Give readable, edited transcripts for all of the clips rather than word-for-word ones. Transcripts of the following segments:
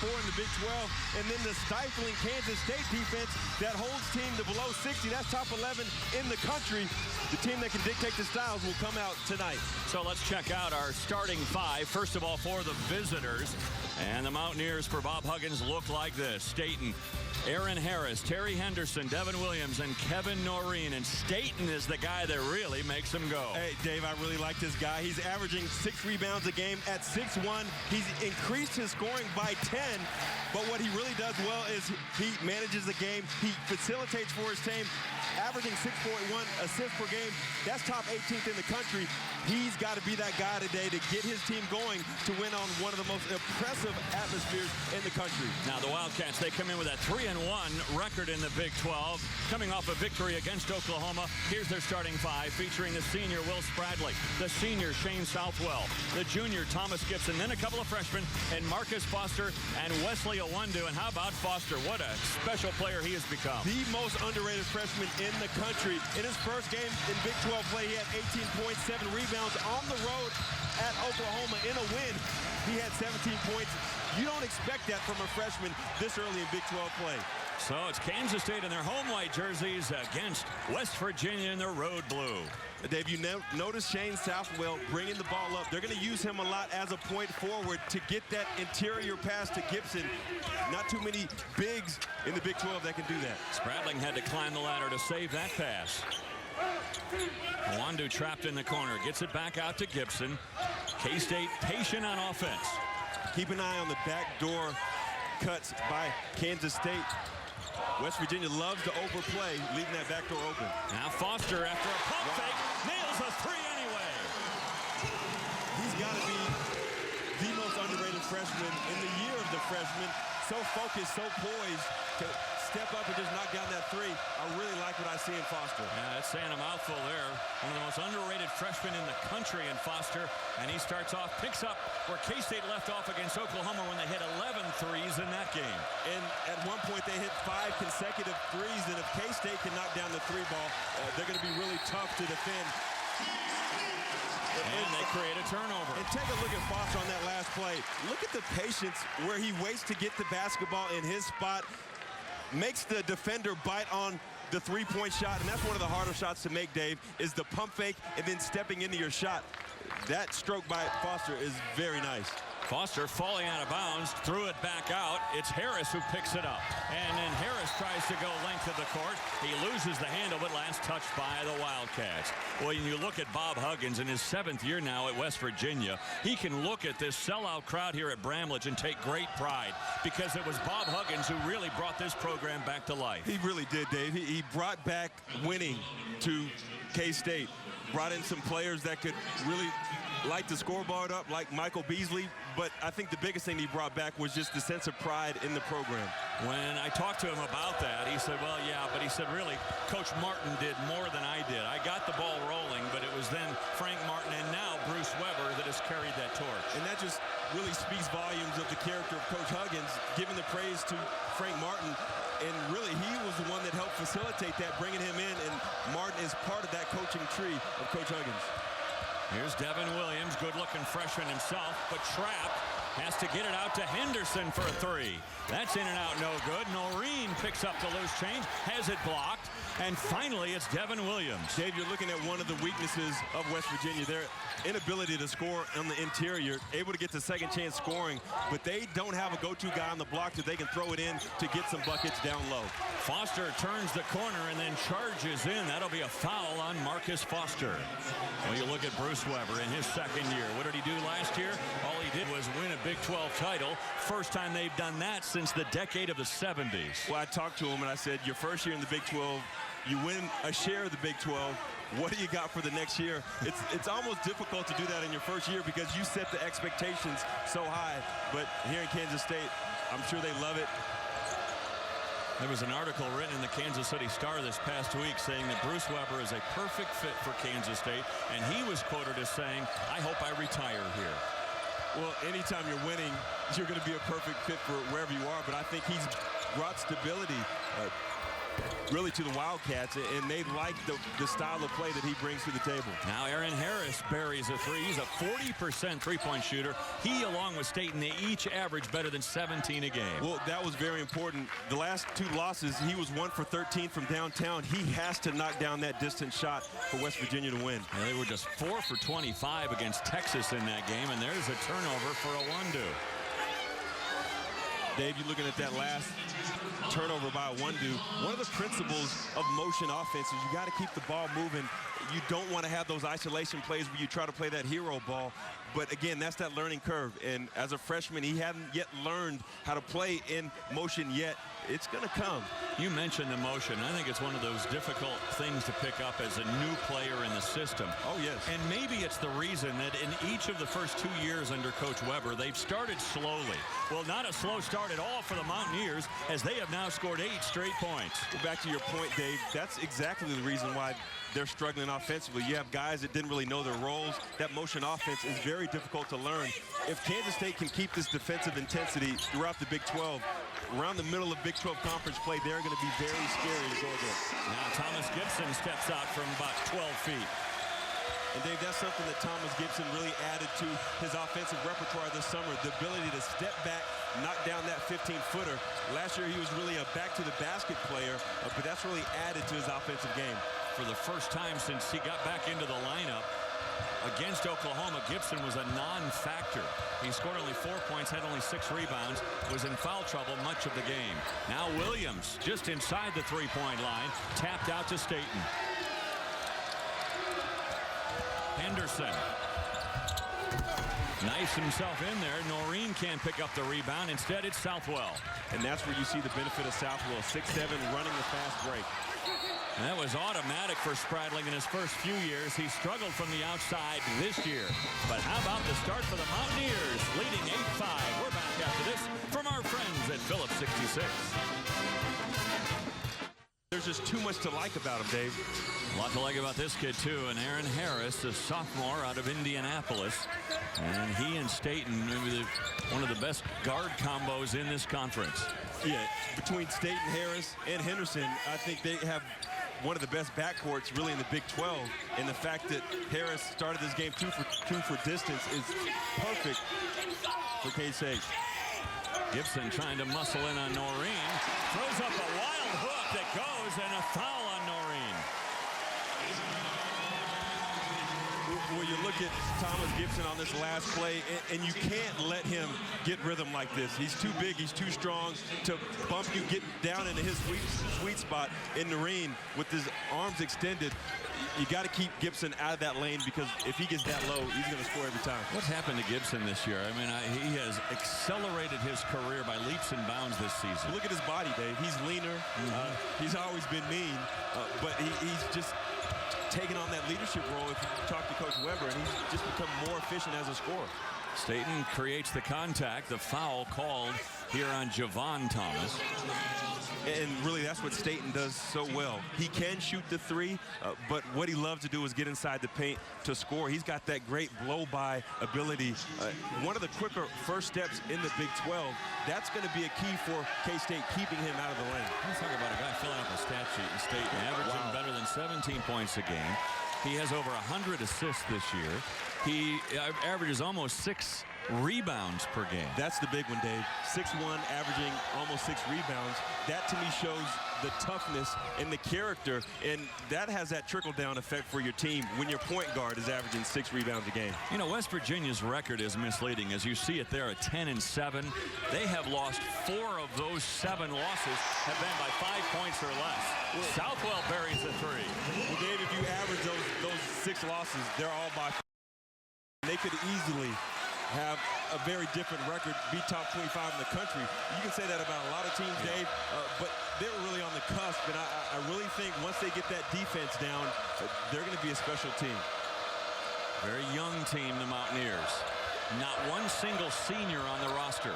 4 in the Big 12. And then the stifling Kansas State defense that holds team to below 60. That's top 11 in the country. The team that can dictate the styles will come out tonight. So let's check out our starting 5. First of all, for the visitors. And the Mountaineers for Bob Huggins look like this. Staten, Aaron Harris, Terry Henderson, Devin Williams, and Kevin Noreen. And Staten is the guy that really makes them go. Hey, Dave, I really like this guy. He's averaging 6 rebounds a game at 6'1". He's increased his scoring by 10. But what he really does well is he manages the game. He facilitates for his team, averaging 6.1 assists per game. That's top 18th in the country. He's got to be that guy today to get his team going to win on one of the most impressive atmospheres in the country. Now the Wildcats, they come in with a 3-1 record in the Big 12, coming off a victory against Oklahoma. Here's their starting 5, featuring the senior Will Spradley, the senior Shane Southwell, the junior Thomas Gibson, then a couple of freshmen, and Marcus Foster and Wesley Owundu. And how about Foster? What a special player he has become. The most underrated freshman in the country. In his first game in Big 12 play, he had 18.7 rebounds on the road at Oklahoma in a win. He had 17 points. You don't expect that from a freshman this early in Big 12 play. So it's Kansas State in their home white jerseys against West Virginia in their road blue. Dave, you notice Shane Southwell bringing the ball up. They're going to use him a lot as a point forward to get that interior pass to Gibson. Not too many bigs in the Big 12 that can do that. Spradling had to climb the ladder to save that pass. Owundu trapped in the corner, gets it back out to Gibson. K-State patient on offense. Keep an eye on the backdoor cuts by Kansas State. West Virginia loves to overplay, leaving that back door open. Now Foster, after a pump fake, nails a 3 anyway. He's got to be the most underrated freshman in the year of the freshman. So focused, so poised to step up and just knock down that 3. I really like what I see in Foster. Yeah, that's saying a mouthful there. One of the most underrated freshmen in the country in Foster. And he starts off, picks up where K-State left off against Oklahoma when they hit 11 threes in that game. And at one point they hit 5 consecutive threes. And if K-State can knock down the 3 ball, they're going to be really tough to defend. And they create a turnover. And take a look at Foster on that last play. Look at the patience where he waits to get the basketball in his spot, makes the defender bite on the 3-point shot, and that's one of the harder shots to make, Dave, is the pump fake and then stepping into your shot. That stroke by Foster is very nice. Foster falling out of bounds, threw it back out. It's Harris who picks it up. And then Harris tries to go length of the court. He loses the handle, but last touched by the Wildcats. Well, when you look at Bob Huggins in his 7th year now at West Virginia, he can look at this sellout crowd here at Bramlage and take great pride because it was Bob Huggins who really brought this program back to life. He really did, Dave. He brought back winning to K-State. Brought in some players that could really light the scoreboard up, like Michael Beasley. But I think the biggest thing he brought back was just the sense of pride in the program. When I talked to him about that, he said, well, yeah, but he said, really, Coach Martin did more than I did. I got the ball rolling, but it was then Frank Martin and now Bruce Weber that has carried that torch. And that just really speaks volumes of the character of Coach Huggins, giving the praise to Frank Martin. And really, he was the one that helped facilitate that, bringing him in. And Martin is part of that coaching tree of Coach Huggins. Here's Devin Williams, good-looking freshman himself, but trapped. Has to get it out to Henderson for a 3. That's in and out, no good. Noreen picks up the loose change, has it blocked, and finally it's Devin Williams. Dave, you're looking at one of the weaknesses of West Virginia. Their inability to score on the interior, able to get to second chance scoring, but they don't have a go-to guy on the block that they can throw it in to get some buckets down low. Foster turns the corner and then charges in. That'll be a foul on Marcus Foster. Well, you look at Bruce Weber in his 2nd year. What did he do last year? All he did was win a Big 12 title. First time they've done that since the decade of the 70s. Well, I talked to him and I said, your first year in the Big 12, you win a share of the Big 12. What do you got for the next year? It's almost difficult to do that in your first year because you set the expectations so high. But here in Kansas State, I'm sure they love it. There was an article written in the Kansas City Star this past week saying that Bruce Weber is a perfect fit for Kansas State, and he was quoted as saying, I hope I retire here. Well, anytime you're winning, you're going to be a perfect fit for wherever you are, but I think he's brought stability. really to the Wildcats, and they like the style of play that he brings to the table. Now Aaron Harris buries a three. He's a 40% three-point shooter. He, along with Staten, they each average better than 17 a game. Well, that was very important. The last two losses, he was 1 for 13 from downtown. He has to knock down that distance shot for West Virginia to win. And they were just 4 for 25 against Texas in that game, and there's a turnover for a Wundu. Dave, you're looking at that last turnover by a Wundu. One of the principles of motion offense is you got to keep the ball moving. You don't want to have those isolation plays where you try to play that hero ball. But again, that's that learning curve. And as a freshman, he hadn't yet learned how to play in motion yet. It's going to come. You mentioned the motion. I think it's one of those difficult things to pick up as a new player in the system. Oh, yes. And maybe it's the reason that in each of the first 2 years under Coach Weber, they've started slowly. Well, not a slow start at all for the Mountaineers, as they have now scored 8 straight points. Well, back to your point, Dave, that's exactly the reason why they're struggling offensively. You have guys that didn't really know their roles. That motion offense is very difficult to learn. If Kansas State can keep this defensive intensity throughout the Big 12, around the middle of Big 12 conference play, they're going to be very scary to go against. Now Thomas Gibson steps out from about 12 feet. And Dave, that's something that Thomas Gibson really added to his offensive repertoire this summer, the ability to step back, knock down that 15-footer. Last year, he was really a back-to-the-basket player, but that's really added to his offensive game. For the first time since he got back into the lineup against Oklahoma, Gibson was a non-factor. He scored only 4 points, had only 6 rebounds, was in foul trouble much of the game. Now Williams, just inside the three-point line, tapped out to Staten. Henderson. Nice himself in there. Noreen can't pick up the rebound. Instead, it's Southwell. And that's where you see the benefit of Southwell. 6'7", running the fast break. And that was automatic for Spradling in his first few years. He struggled from the outside this year. But how about the start for the Mountaineers, leading 8-5. We're back after this from our friends at Phillips 66. There's just too much to like about him, Dave. A lot to like about this kid, too. And Aaron Harris, a sophomore out of Indianapolis. And he and Staten, one of the best guard combos in this conference. Yeah, between Staten, Harris, and Henderson, I think they have one of the best backcourts really in the Big 12. And the fact that Harris started this game 2 for distance is perfect for K-State. Gibson trying to muscle in on Noreen. Throws up a wild hook that goes, and a foul on Noreen. When you look at Thomas Gibson on this last play, and you can't let him get rhythm like this. He's too big, he's too strong to bump you, get down into his sweet spot in Noreen with his arms extended. You got to keep Gibson out of that lane, because if he gets that low, he's going to score every time. What's happened to Gibson this year? I mean, he has accelerated his career by leaps and bounds this season. Look at his body, Dave. He's leaner. He's always been mean, but he's just taking on that leadership role if you talk to Coach Weber, and he's just become more efficient as a scorer. Staten creates the contact, the foul called here on Javon Thomas. And really, that's what Staten does so well. He can shoot the three, but what he loves to do is get inside the paint to score. He's got that great blow-by ability. One of the quicker first steps in the Big 12. That's going to be a key for K-State, keeping him out of the lane. Let's talk about a guy filling up a stat sheet in Staten, averaging better than 17 points a game. He has over 100 assists this year. He averages almost 6 rebounds per game. That's the big one, Dave. 6'1", averaging almost 6 rebounds. That, to me, shows the toughness and the character, and that has that trickle-down effect for your team when your point guard is averaging 6 rebounds a game. You know, West Virginia's record is misleading. As you see it there at 10-7, they have lost 4 of those 7 losses have been by 5 points or less. Southwell buries the 3. Well, Dave, if you average those 6 losses, they're all by 5. They could easily have a very different record, be top 25 in the country. You can say that about a lot of teams, Dave, but they were really on the cusp, and I really think once they get that defense down, they're going to be a special team. Very young team, the Mountaineers. Not one single senior on the roster.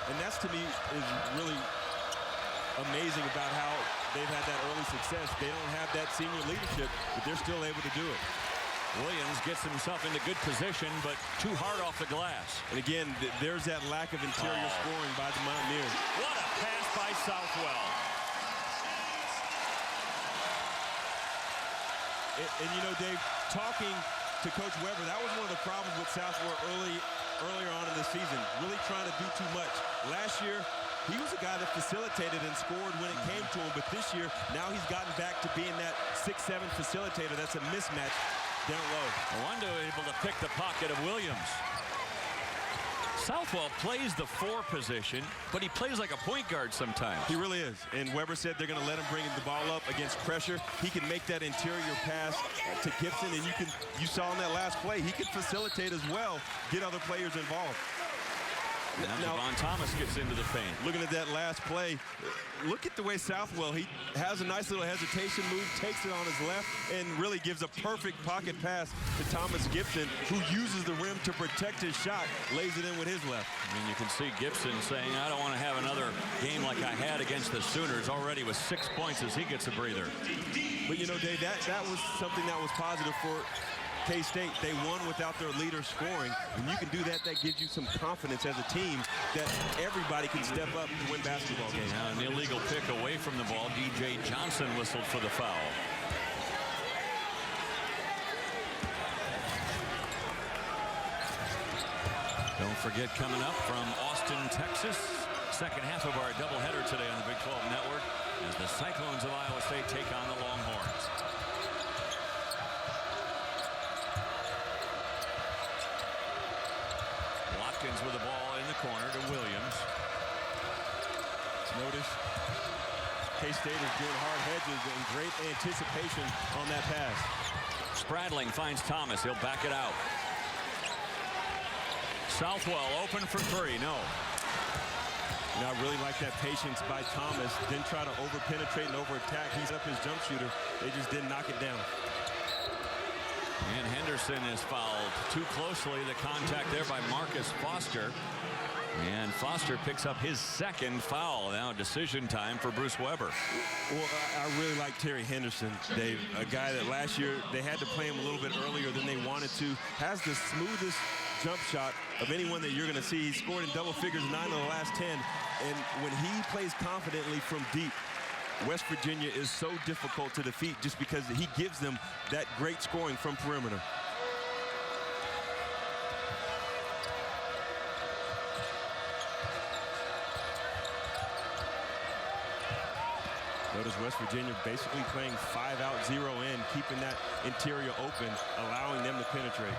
And that's, to me, is really amazing about how they've had that early success. They don't have that senior leadership, but they're still able to do it. Williams gets himself into good position, but too hard off the glass. And again, there's that lack of interior scoring by the Mountaineers. What a pass by Southwell. And you know, Dave, talking to Coach Weber, that was one of the problems with Southwell earlier on in the season, really trying to do too much. Last year, he was a guy that facilitated and scored when it came to him, but this year, now he's gotten back to being that 6'7" facilitator. That's a mismatch down low. Wando able to pick the pocket of Williams. Southwell plays the 4 position, but he plays like a point guard sometimes. He really is. And Weber said they're going to let him bring the ball up against pressure. He can make that interior pass to Gibson, and you saw in that last play, he can facilitate as well, get other players involved. Now Javon Thomas gets into the paint. Looking at that last play, look at the way Southwell, he has a nice little hesitation move, takes it on his left, and really gives a perfect pocket pass to Thomas Gibson, who uses the rim to protect his shot, lays it in with his left. And you can see Gibson saying, I don't want to have another game like I had against the Sooners, already with 6 points as he gets a breather. But you know, Dave, that was something that was positive for K-State. They won without their leader scoring. When you can do that, that gives you some confidence as a team that everybody can step up to win basketball games. Now an illegal pick away from the ball. DJ Johnson whistled for the foul. Don't forget, coming up from Austin, Texas, second half of our doubleheader today on the Big 12 Network as the Cyclones of Iowa State take on the Longhorns. With the ball in the corner to Williams. Notice K-State is doing hard hedges and great anticipation on that pass. Spradling finds Thomas. He'll back it out. Southwell open for 3. No. You know, I really like that patience by Thomas. Didn't try to over-penetrate and over-attack. He's up his jump shooter. They just didn't knock it down. And Henderson is fouled too closely. The contact there by Marcus Foster. And Foster picks up his second foul. Now decision time for Bruce Weber. Well, I really like Terry Henderson, Dave. A guy that last year they had to play him a little bit earlier than they wanted to. Has the smoothest jump shot of anyone that you're going to see. He's scored in double figures 9 of the last 10. And when he plays confidently from deep, West Virginia is so difficult to defeat just because he gives them that great scoring from perimeter. Notice West Virginia basically playing 5 out, 0 in, keeping that interior open, allowing them to penetrate.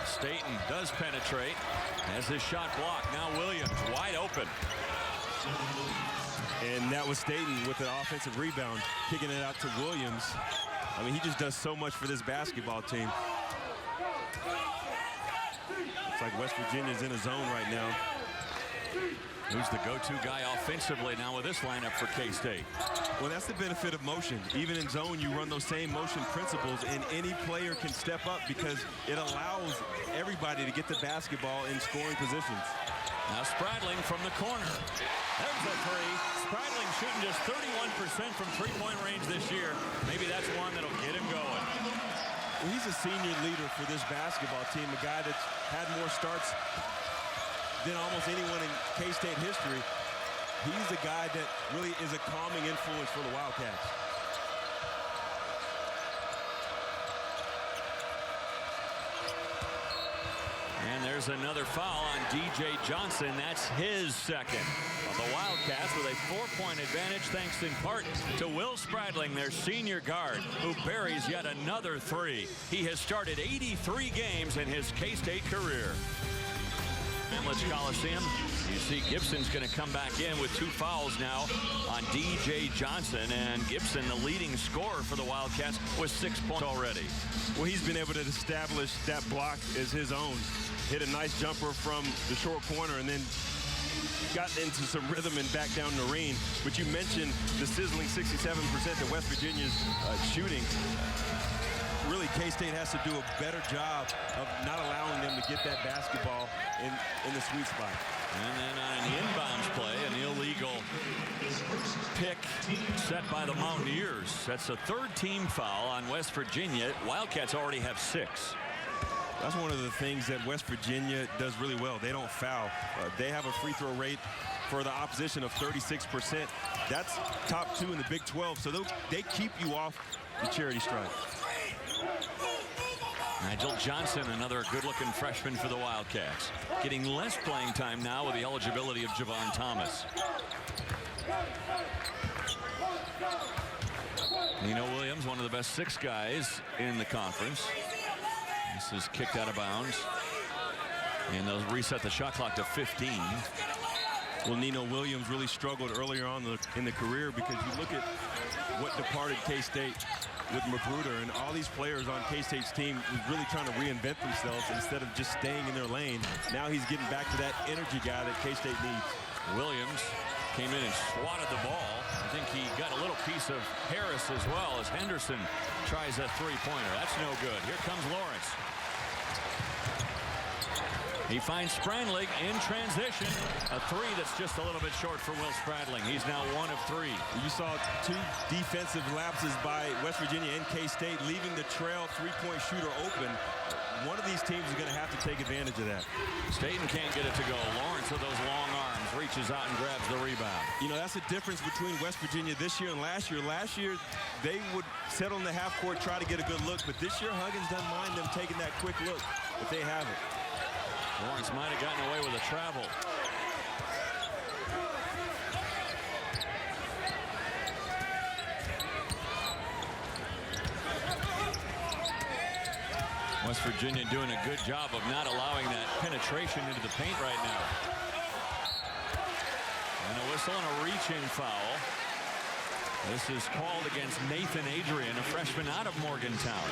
Staten does penetrate, has his shot blocked. Now Williams wide open. And that was Staten with the offensive rebound, kicking it out to Williams. I mean, he just does so much for this basketball team. It's like West Virginia's in a zone right now. Who's the go-to guy offensively now with this lineup for K-State? Well, that's the benefit of motion. Even in zone, you run those same motion principles, and any player can step up because it allows everybody to get the basketball in scoring positions. Now Spradling from the corner. There's a 3. Spradling shooting just 31% from three-point range this year. Maybe that's one that'll get him going. Well, he's a senior leader for this basketball team, a guy that's had more starts than almost anyone in K-State history. He's the guy that really is a calming influence for the Wildcats. And there's another foul on DJ Johnson. That's his second. The Wildcats with a 4-point advantage thanks in part to Will Spradling, their senior guard, who buries yet another 3. He has started 83 games in his K-State career. Bramlage Coliseum. You see Gibson's going to come back in with 2 fouls now on DJ Johnson, and Gibson the leading scorer for the Wildcats with 6 points already. Well, he's been able to establish that block as his own. Hit a nice jumper from the short corner and then got into some rhythm and back down Noreen. But you mentioned the sizzling 67% that West Virginia's shooting. Really, K-State has to do a better job of not allowing them to get that basketball in the sweet spot. And then on an inbounds play, an illegal pick set by the Mountaineers. That's a 3rd team foul on West Virginia. Wildcats already have 6. That's one of the things that West Virginia does really well. They don't foul. They have a free throw rate for the opposition of 36%. That's top 2 in the Big 12, so they keep you off the charity stripe. Nigel Johnson, another good-looking freshman for the Wildcats, getting less playing time now with the eligibility of Javon Thomas. Nino Williams, one of the best 6 guys in the conference. This is kicked out of bounds, and they'll reset the shot clock to 15. Well, Nino Williams really struggled earlier on in the career, because you look at what departed K-State with Magruder, and all these players on K-State's team was really trying to reinvent themselves instead of just staying in their lane. Now he's getting back to that energy guy that K-State needs. Williams came in and swatted the ball. I think he got a little piece of Harris as well, as Henderson tries a three-pointer. That's no good. Here comes Lawrence. He finds Spranlig in transition. A 3 that's just a little bit short for Will Spradling. He's now 1 of 3. You saw 2 defensive lapses by West Virginia and K-State, leaving the trail three-point shooter open. One of these teams is going to have to take advantage of that. Staten can't get it to go. Lawrence with those long arms reaches out and grabs the rebound. You know, that's the difference between West Virginia this year and last year. Last year, they would settle in the half court, try to get a good look. But this year, Huggins doesn't mind them taking that quick look if they have it. Lawrence might have gotten away with a travel. West Virginia doing a good job of not allowing that penetration into the paint right now. And a whistle and a reach-in foul. This is called against Nathan Adrian, a freshman out of Morgantown.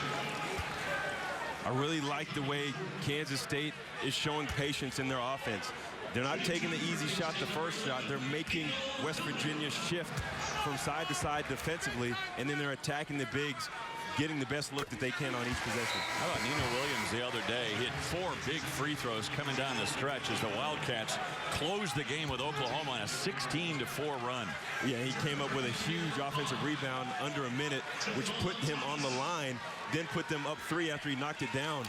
I really like the way Kansas State is showing patience in their offense. They're not taking the easy shot, the first shot. They're making West Virginia shift from side to side defensively, and then they're attacking the bigs, getting the best look that they can on each possession. How about Nino Williams the other day? Hit 4 big free throws coming down the stretch as the Wildcats closed the game with Oklahoma on a 16-4 run. Yeah, he came up with a huge offensive rebound under a minute, which put him on the line, then put them up 3 after he knocked it down.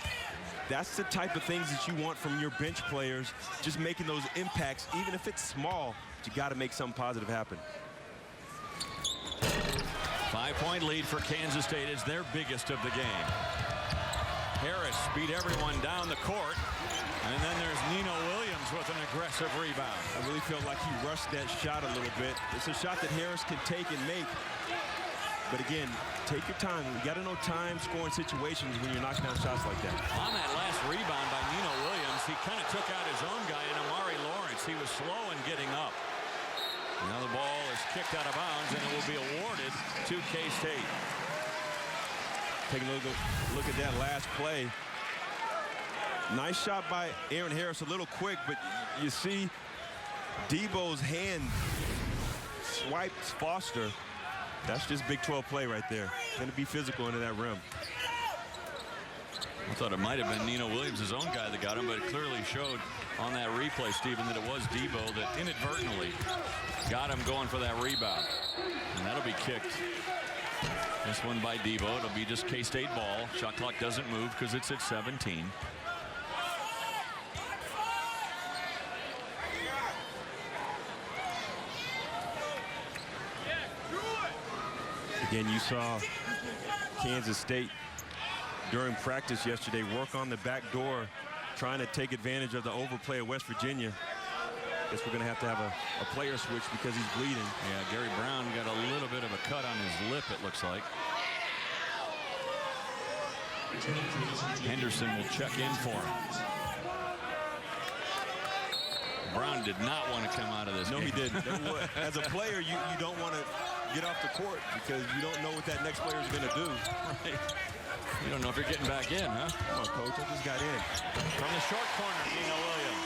That's the type of things that you want from your bench players, just making those impacts, even if it's small, but you got to make something positive happen. 5-point lead for Kansas State is their biggest of the game. Harris beat everyone down the court. And then there's Nino Williams with an aggressive rebound. I really felt like he rushed that shot a little bit. It's a shot that Harris can take and make. But again, take your time. You got to know time scoring situations when you're knocking down shots like that. On that last rebound by Nino Williams, he kind of took out his own guy in Amari Lawrence. He was slow in getting up. Now the ball is kicked out of bounds, and it will be awarded to K-State. Taking a look at that last play. Nice shot by Aaron Harris, a little quick, but you see Debo's hand swipes Foster. That's just Big 12 play right there. Going to be physical into that rim. I thought it might have been Nino Williams, his own guy, that got him, but it clearly showed on that replay, Stephen, that it was Debo that inadvertently got him going for that rebound. And that'll be kicked. This one by Debo. It'll be just K-State ball. Shot clock doesn't move because it's at 17. Again, you saw Kansas State during practice yesterday work on the back door, trying to take advantage of the overplay of West Virginia. Guess we're going to have a player switch because he's bleeding. Yeah, Gary Brown got a little bit of a cut on his lip, it looks like. Henderson will check in for him. Brown did not want to come out of this game. No, he didn't. As a player, you don't want to get off the court because you don't know what that next player is going to do. Right. You don't know if you're getting back in, huh? Come on, Coach. I just got in. From the short corner, Nino Williams.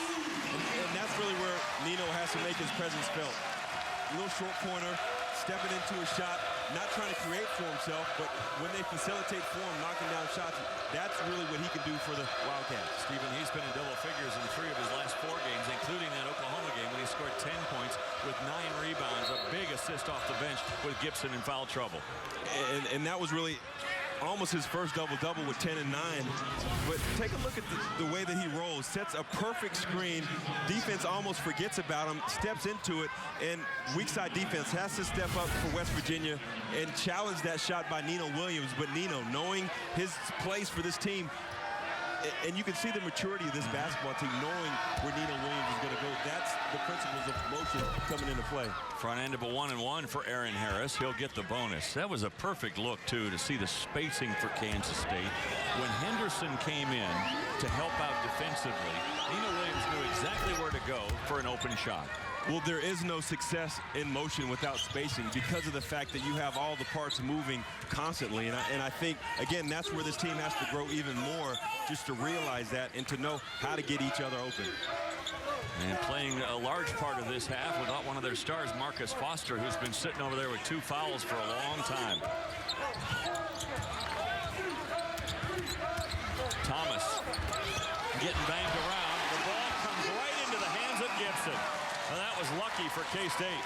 And that's really where Nino has to make his presence felt. A little short corner, stepping into a shot, not trying to create for himself, but when they facilitate for him, knocking down shots, that's really what he can do for the Wildcats. Stephen, he's been in double figures in 3 of his last 4 games, including that Oklahoma game when he scored 10 points with 9 rebounds, a big assist off the bench with Gibson in foul trouble. And that was really almost his first double-double with 10 and 9. But take a look at the way that he rolls. Sets a perfect screen. Defense almost forgets about him, steps into it, and weak side defense has to step up for West Virginia and challenge that shot by Nino Williams. But Nino, knowing his place for this team, and you can see the maturity of this basketball team, knowing where Nino Williams is going to go. That's the principles of motion coming into play. Front end of a 1-and-1 for Aaron Harris. He'll get the bonus. That was a perfect look, too, to see the spacing for Kansas State. When Henderson came in to help out defensively, Nino Williams knew exactly where to go for an open shot. Well, there is no success in motion without spacing because of the fact that you have all the parts moving constantly. And I think, again, that's where this team has to grow even more, just to realize that and to know how to get each other open. And playing a large part of this half without one of their stars, Marcus Foster, who's been sitting over there with 2 fouls for a long time. Thomas getting banged around. The ball comes right into the hands of Gibson. Well, that was lucky for K-State.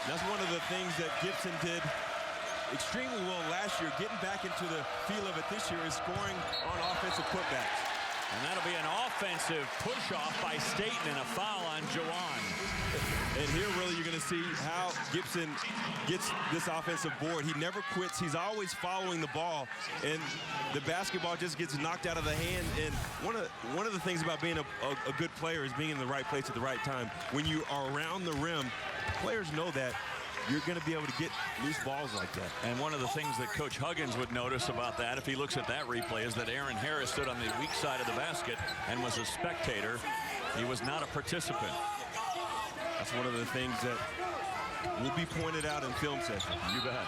That's one of the things that Gibson did extremely well last year. Getting back into the feel of it this year is scoring on offensive putbacks. And that'll be an offensive push-off by Staten and a foul on Jawan. And here really you're going to see how Gibson gets this offensive board. He never quits. He's always following the ball. And the basketball just gets knocked out of the hand. And one of the things about being a good player is being in the right place at the right time. When you are around the rim, players know that you're going to be able to get loose balls like that. And one of the things that Coach Huggins would notice about that, if he looks at that replay, is that Aaron Harris stood on the weak side of the basket and was a spectator. He was not a participant. That's one of the things that will be pointed out in film session. You bet.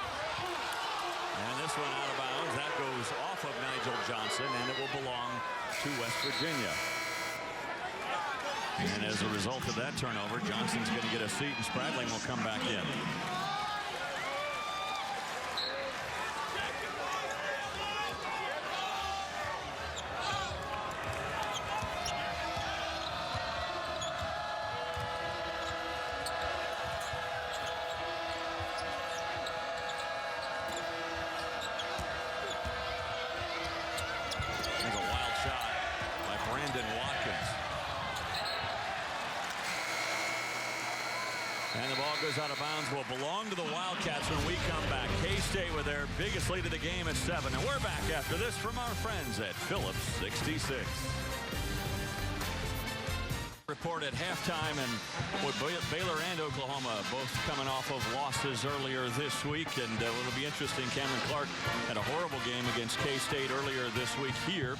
And this one out of bounds. That goes off of Nigel Johnson, and it will belong to West Virginia. And as a result of that turnover, Johnson's going to get a seat, and Spradling will come back in. There's a wild shot by Brandon Watkins. And the ball goes out of bounds. Will belong to the Wildcats when we come back. K-State with their biggest lead of the game at 7. And we're back after this from our friends at Phillips 66. Report at halftime, and Baylor and Oklahoma both coming off of losses earlier this week. And it'll be interesting. Cameron Clark had a horrible game against K-State earlier this week here,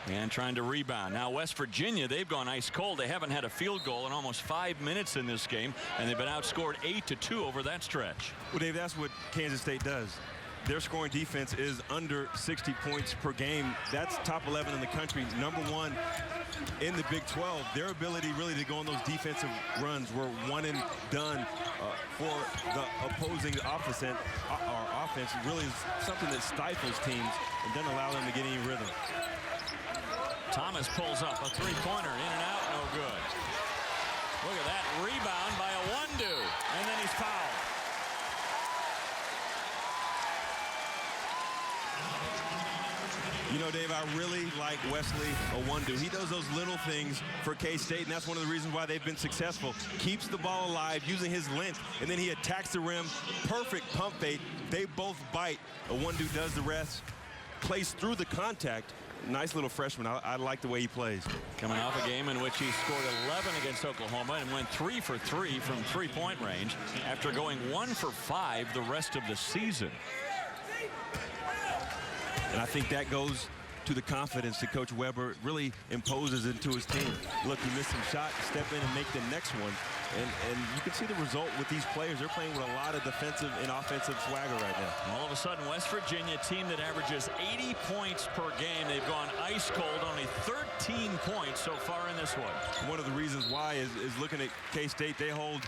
and trying to rebound. Now West Virginia, they've gone ice cold. They haven't had a field goal in almost 5 minutes in this game, and they've been outscored 8-2 over that stretch. Well, Dave, that's what Kansas State does. Their scoring defense is under 60 points per game. That's top 11 in the country, #1 in the Big 12. Their ability really to go on those defensive runs were one and done for the opposing offense really is something that stifles teams and doesn't allow them to get any rhythm. Thomas pulls up a 3-pointer, in and out, no good. Look at that rebound by Owundu, and then he's fouled. You know, Dave, I really like Wesley Owundu. He does those little things for K-State, and that's one of the reasons why they've been successful. Keeps the ball alive using his length, and then he attacks the rim. Perfect pump fake. They both bite. Owundu does the rest, plays through the contact. Nice little freshman. I like the way he plays. Coming off a game in which he scored 11 against Oklahoma and went 3 for 3 from 3-point range after going 1 for 5 the rest of the season. And I think that goes to the confidence that Coach Weber really imposes into his team. Look, you missed some shot, step in and make the next one. And you can see the result with these players. They're playing with a lot of defensive and offensive swagger right now. All of a sudden, West Virginia, a team that averages 80 points per game. They've gone ice cold, only 13 points so far in this one. One of the reasons why is looking at K-State. They hold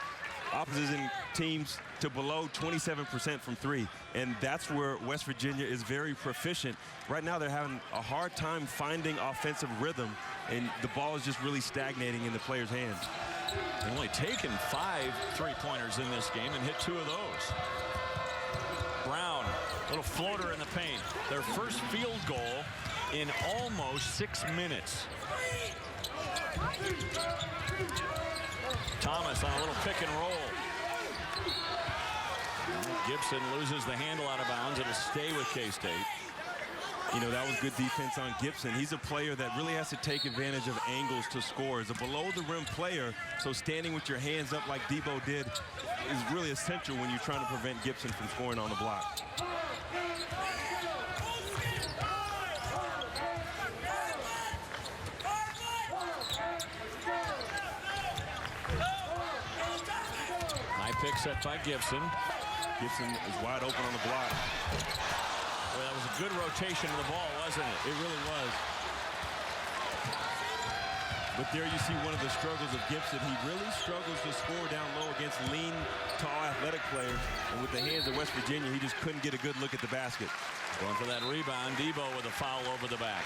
opposition teams to below 27% from 3, and that's where West Virginia is very proficient. Right now they're having a hard time finding offensive rhythm, and the ball is just really stagnating in the players' hands. They've only taken 5 3-pointers in this game and hit 2 of those. Brown Little floater in the paint. Their first field goal in almost 6 minutes. Thomas on a little pick and roll. Gibson loses the handle out of bounds. It'll stay with K-State. You know, that was good defense on Gibson. He's a player that really has to take advantage of angles to score. As a below-the-rim player, so standing with your hands up like Debo did is really essential when you're trying to prevent Gibson from scoring on the block. High pick set by Gibson. Gibson is wide open on the block. Well, that was a good rotation of the ball, wasn't it? It really was. But there you see one of the struggles of Gibson. He really struggles to score down low against lean, tall, athletic players. And with the hands of West Virginia, he just couldn't get a good look at the basket. Going for that rebound. Debo with a foul over the back.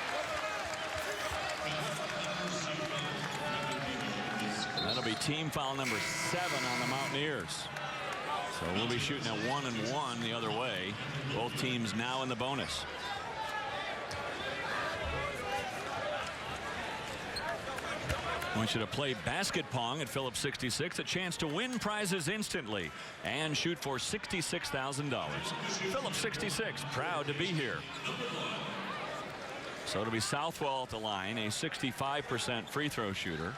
That'll be team foul number 7 on the Mountaineers. So we'll be shooting at 1-1 the other way. Both teams now in the bonus. I want you to play basket pong at Phillips 66. A chance to win prizes instantly and shoot for $66,000. Phillips 66, proud to be here. So it'll be Southwell at the line, a 65% free throw shooter.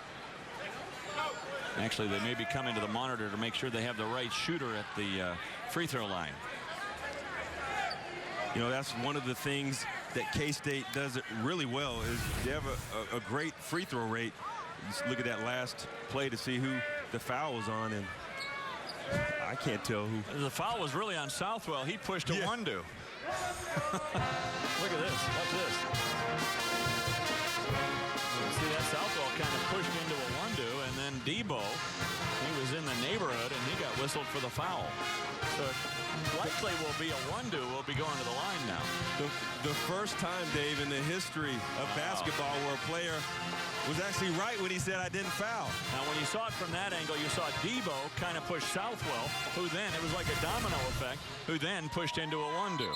Actually, they may be coming to the monitor to make sure they have the right shooter at the free throw line. You know, that's one of the things that K-State does it really well is they have a great free throw rate. Just look at that last play to see who the foul was on, and I can't tell who. The foul was really on Southwell. He pushed a one-do. Look at this. Watch this. See that Southwell kind of pushed into a one-do, and then Debo, he was in the neighborhood, and he got whistled for the foul. So it likely will be a one-do. We'll be going to the line now. The first time, Dave, in the history of basketball where a player was actually right when he said I didn't foul. Now, when you saw it from that angle, you saw Debo kind of push Southwell, who then, it was like a domino effect, who then pushed into a one-do.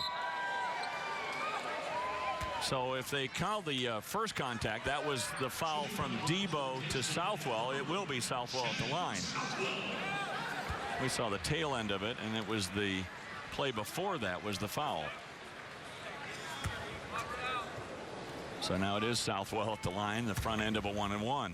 So if they call the first contact, that was the foul from Debo to Southwell. It will be Southwell at the line. We saw the tail end of it, and it was the play before that was the foul. So now it is Southwell at the line, the front end of a 1-and-1.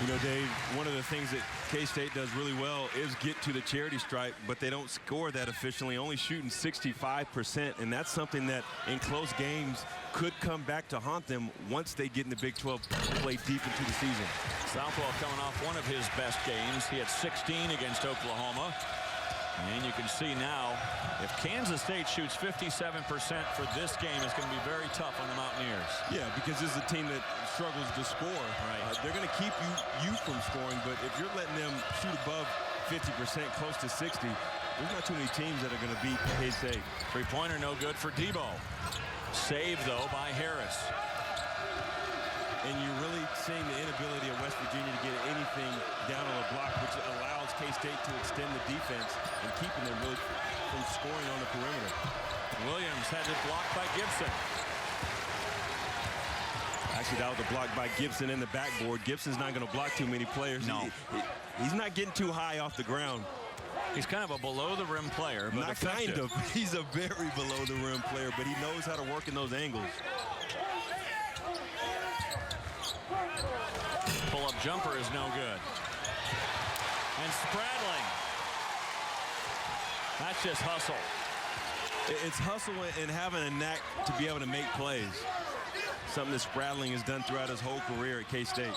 You know, Dave, one of the things that K-State does really well is get to the charity stripe, but they don't score that efficiently, only shooting 65%, and that's something that in close games could come back to haunt them once they get in the Big 12 play deep into the season. Southwell coming off one of his best games. He had 16 against Oklahoma. And you can see now, if Kansas State shoots 57% for this game, it's going to be very tough on the Mountaineers. Yeah, because this is a team that struggles to score. Right. They're going to keep you from scoring, but if you're letting them shoot above 50%, close to 60, there's not too many teams that are going to beat K-State. Three-pointer no good for Debo. Saved, though, by Harris. And you're really seeing the inability of West Virginia to get anything down on the block, which allows K-State to extend the defense and keeping them really from scoring on the perimeter. Williams had it blocked by Gibson. Actually, that was a block by Gibson in the backboard. Gibson's not going to block too many players. No. He's not getting too high off the ground. He's kind of a below-the-rim player, but not effective. kind of. He's a very below-the-rim player, but he knows how to work in those angles. Pull-up jumper is no good. And Spradling. That's just hustle. It's hustle and having a knack to be able to make plays. Something that Spradling has done throughout his whole career at K-State.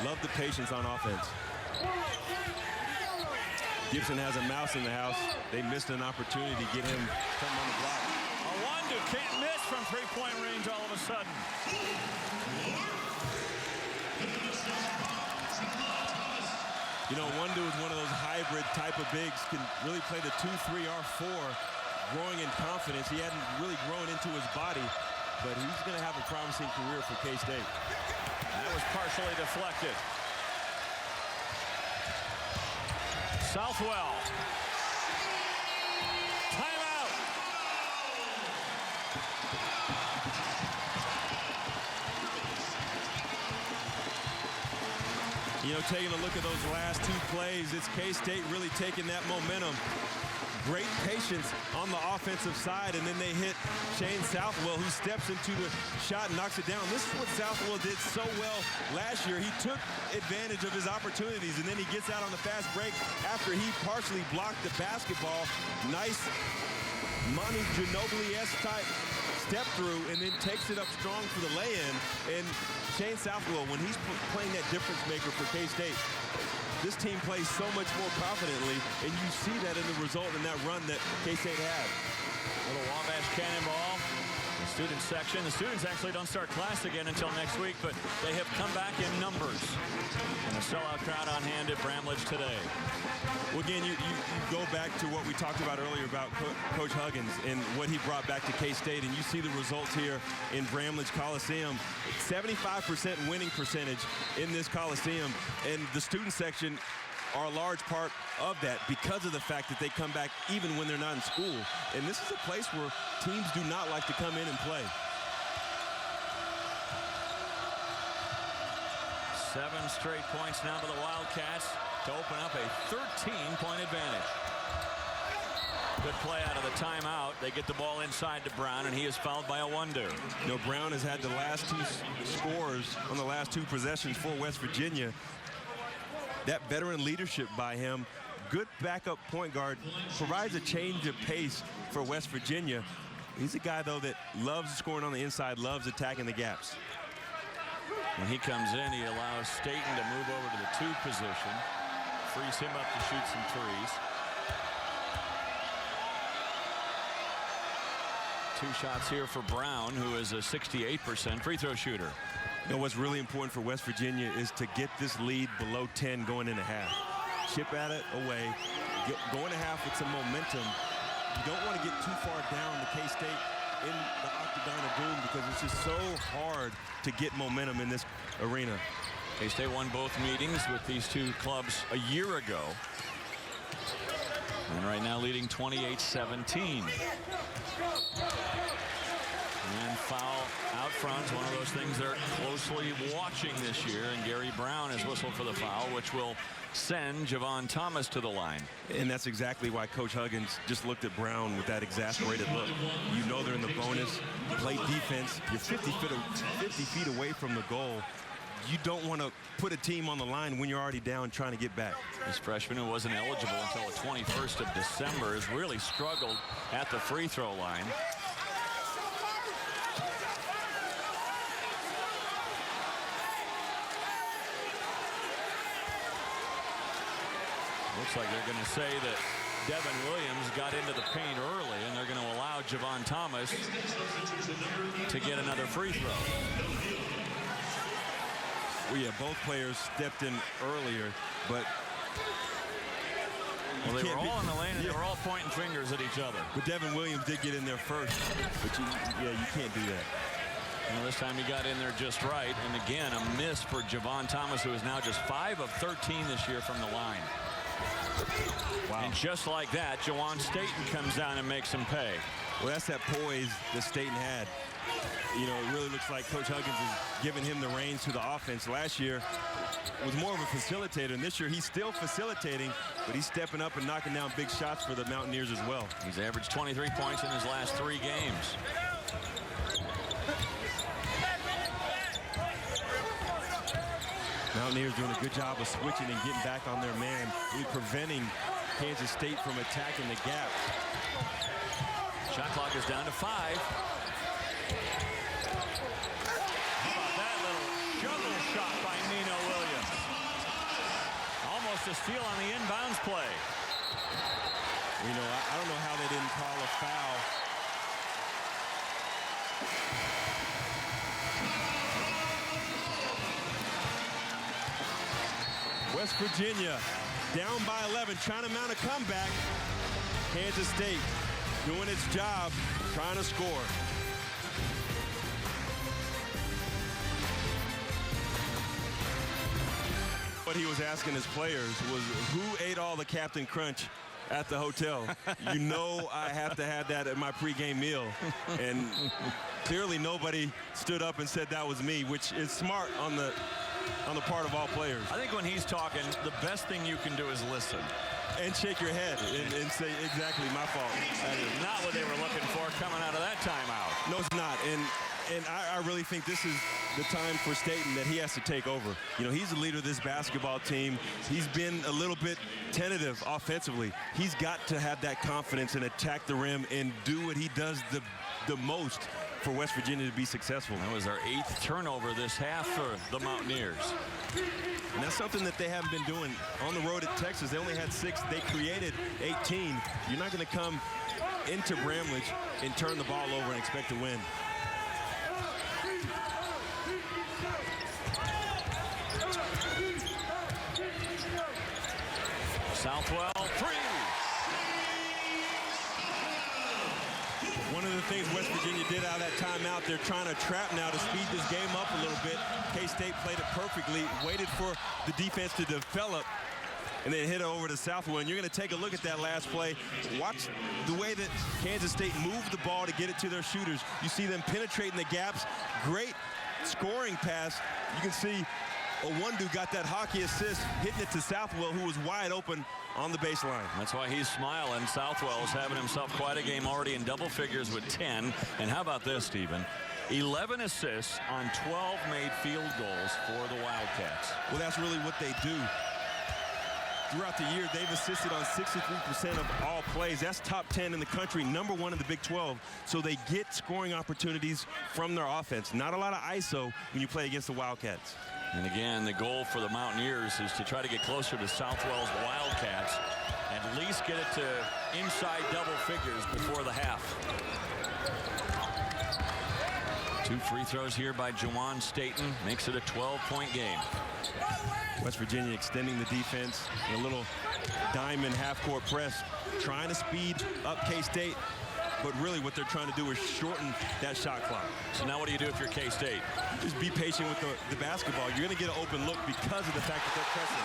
Love the patience on offense. Gibson has a mouse in the house. They missed an opportunity to get him something on the block. A one-do can't miss from three-point range all of a sudden. You know, one-do is one of those hybrid type of bigs, can really play the 2-3 or 4, growing in confidence. He hadn't really grown into his body, but he's going to have a promising career for K-State. That was partially deflected. Southwell. Timeout. You know, taking a look at those last two plays, it's K-State really taking that momentum. Great patience on the offensive side, and then they hit Shane Southwell, who steps into the shot and knocks it down. This is what Southwell did so well last year. He took advantage of his opportunities, and then he gets out on the fast break after he partially blocked the basketball. Nice Manu Ginobili-esque type step through, and then takes it up strong for the lay-in. And Shane Southwell, when he's playing that difference maker for K-State, this team plays so much more confidently, and you see that in the result in that run that K-State had. Little Wabash cannonball. The student section. The students actually don't start class again until next week, but they have come back in numbers. And a sellout crowd on hand at Bramlage today. Well, again, you go back to what we talked about earlier about Coach Huggins and what he brought back to K-State, and you see the results here in Bramlage Coliseum. 75% winning percentage in this Coliseum, and the student section are a large part of that because of the fact that they come back even when they're not in school. And this is a place where teams do not like to come in and play. 7 straight points now to the Wildcats to open up a 13-point advantage. Good play out of the timeout. They get the ball inside to Brown, and he is fouled by a wonder. You know, Brown has had the last two scores on the last two possessions for West Virginia. That veteran leadership by him, good backup point guard, provides a change of pace for West Virginia. He's a guy, though, that loves scoring on the inside, loves attacking the gaps. When he comes in, he allows Staten to move over to the 2 position, frees him up to shoot some threes. 2 shots here for Brown, who is a 68% free throw shooter. You know, what's really important for West Virginia is to get this lead below 10 going into half. Chip at it away, go into half with some momentum. You don't want to get too far down to K-State in the octagon of doom because it's just so hard to get momentum in this arena. K-State won both meetings with these two clubs a year ago. And right now leading 28-17. And foul out front is one of those things they're closely watching this year. And Gary Brown has whistled for the foul, which will send Javon Thomas to the line. And that's exactly why Coach Huggins just looked at Brown with that exasperated look. You know they're in the bonus, play defense. You're 50 feet away from the goal. You don't want to put a team on the line when you're already down trying to get back. This freshman, who wasn't eligible until the 21st of December, has really struggled at the free throw line. Looks like they're going to say that Devin Williams got into the paint early, and they're going to allow Javon Thomas to get another free throw. Well, yeah, both players stepped in earlier, but well, they were all in the lane, and they were all pointing fingers at each other. But Devin Williams did get in there first, but you can't do that. Well, this time he got in there just right, and again, a miss for Javon Thomas, who is now just 5 of 13 this year from the line. Wow. And just like that, Jawan Staten comes down and makes him pay. Well, that's that poise that Staten had. You know, it really looks like Coach Huggins is giving him the reins to the offense. Last year was more of a facilitator, and this year he's still facilitating, but he's stepping up and knocking down big shots for the Mountaineers as well. He's averaged 23 points in his last 3 games. Mountaineers doing a good job of switching and getting back on their man, really preventing Kansas State from attacking the gap. Shot clock is down to 5. How about that little shovel shot by Nino Williams? Almost a steal on the inbounds play. You know, I don't know how they didn't call a foul. West Virginia down by 11, trying to mount a comeback. Kansas State doing its job, trying to score. What he was asking his players was, who ate all the Captain Crunch at the hotel? You know I have to have that at my pregame meal. And clearly nobody stood up and said that was me, which is smart on the part of all players. I think when he's talking, the best thing you can do is listen. And shake your head and say, exactly, my fault. That is not what they were looking for coming out of that timeout. No, it's not. And I really think this is the time for Staten that he has to take over. You know, he's the leader of this basketball team. He's been a little bit tentative offensively. He's got to have that confidence and attack the rim and do what he does the most for West Virginia to be successful. That was our 8th turnover this half for the Mountaineers. And that's something that they haven't been doing on the road at Texas. They only had 6. They created 18. You're not going to come into Bramlage and turn the ball over and expect to win. Southwell, 3. One of the things West Virginia did out of that timeout, they're trying to trap now to speed this game up a little bit. K-State played it perfectly, waited for the defense to develop, and then hit it over to Southwell. And you're going to take a look at that last play. Watch the way that Kansas State moved the ball to get it to their shooters. You see them penetrating the gaps. Great scoring pass. You can see Owundu got that hockey assist, hitting it to Southwell, who was wide open on the baseline. That's why he's smiling. Southwell's having himself quite a game, already in double figures with 10. And how about this, Stephen? 11 assists on 12 made field goals for the Wildcats. Well, that's really what they do. Throughout the year, they've assisted on 63% of all plays. That's top 10 in the country, number 1 in the Big 12. So they get scoring opportunities from their offense. Not a lot of ISO when you play against the Wildcats. And again, the goal for the Mountaineers is to try to get closer to Southwell's Wildcats, at least get it to inside double figures before the half. 2 free throws here by Juwan Staten, makes it a 12-point game. West Virginia extending the defense, a little diamond half-court press, trying to speed up K-State. But really what they're trying to do is shorten that shot clock. So now what do you do if you're K-State? Just be patient with the basketball. You're going to get an open look because of the fact that they're pressing.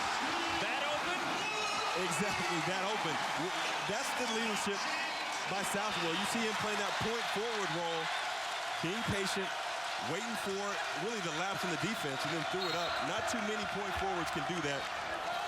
That open? Exactly, that open. That's the leadership by Southwell. You see him playing that point forward role, being patient, waiting for really the lapse in the defense, and then threw it up. Not too many point forwards can do that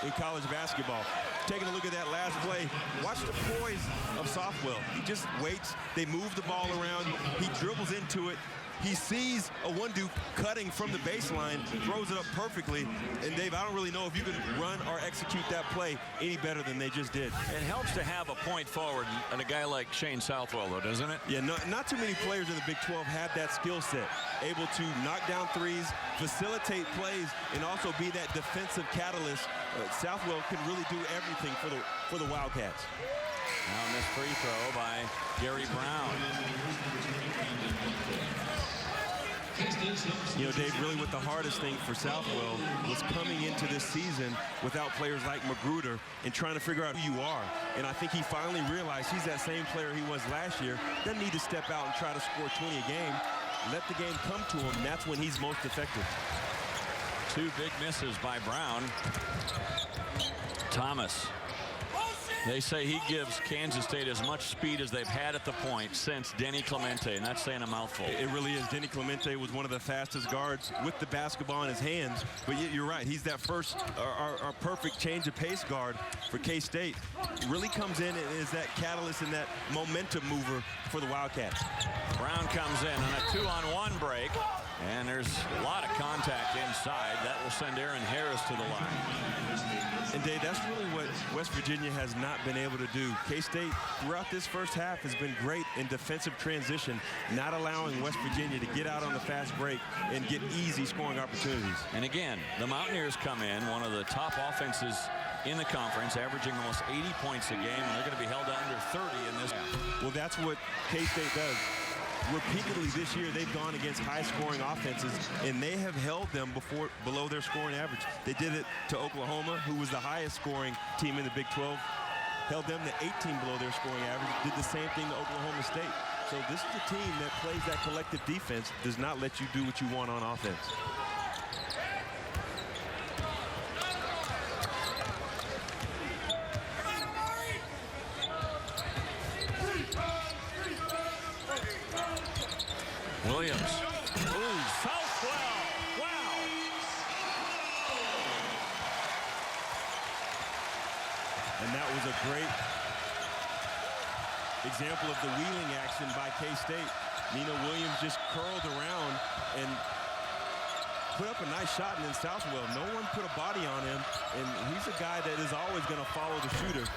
in college basketball. Taking a look at that last play, watch the poise of Southwell. He just waits, they move the ball around, he dribbles into it, he sees Owundu cutting from the baseline, throws it up perfectly, and Dave, I don't really know if you can run or execute that play any better than they just did. It helps to have a point forward and a guy like Shane Southwell, though, doesn't it? Yeah, not too many players in the Big 12 have that skill set, able to knock down threes, facilitate plays, and also be that defensive catalyst. Southwell can really do everything for the Wildcats. Now this free throw by Gary Brown. You know, Dave, really what the hardest thing for Southwell was coming into this season without players like Magruder and trying to figure out who you are. And I think he finally realized he's that same player he was last year. Doesn't need to step out and try to score 20 a game. Let the game come to him. That's when he's most effective. 2 big misses by Brown. Thomas. They say he gives Kansas State as much speed as they've had at the point since Denny Clemente, and that's saying a mouthful. It really is. Denny Clemente was one of the fastest guards with the basketball in his hands. But you're right. He's that first our perfect change of pace guard for K-State. Really comes in and is that catalyst and that momentum mover for the Wildcats. Brown comes in on a 2-on-1 break, and there's a lot of contact inside. That will send Aaron Harris to the line. And Dave, that's really what West Virginia has not been able to do. K-State throughout this first half has been great in defensive transition, not allowing West Virginia to get out on the fast break and get easy scoring opportunities. And again, the Mountaineers come in, one of the top offenses in the conference, averaging almost 80 points a game, and they're going to be held to under 30 in this half. Well, that's what K-State does. Repeatedly this year, they've gone against high-scoring offenses, and they have held them below their scoring average. They did it to Oklahoma, who was the highest-scoring team in the Big 12, held them to 18 below their scoring average, did the same thing to Oklahoma State. So this is a team that plays that collective defense, does not let you do what you want on offense. Williams. Ooh, Southwell. Wow. And that was a great example of the wheeling action by K-State. Nina Williams just curled around and put up a nice shot, and then Southwell, no one put a body on him, and he's a guy that is always going to follow the shooter.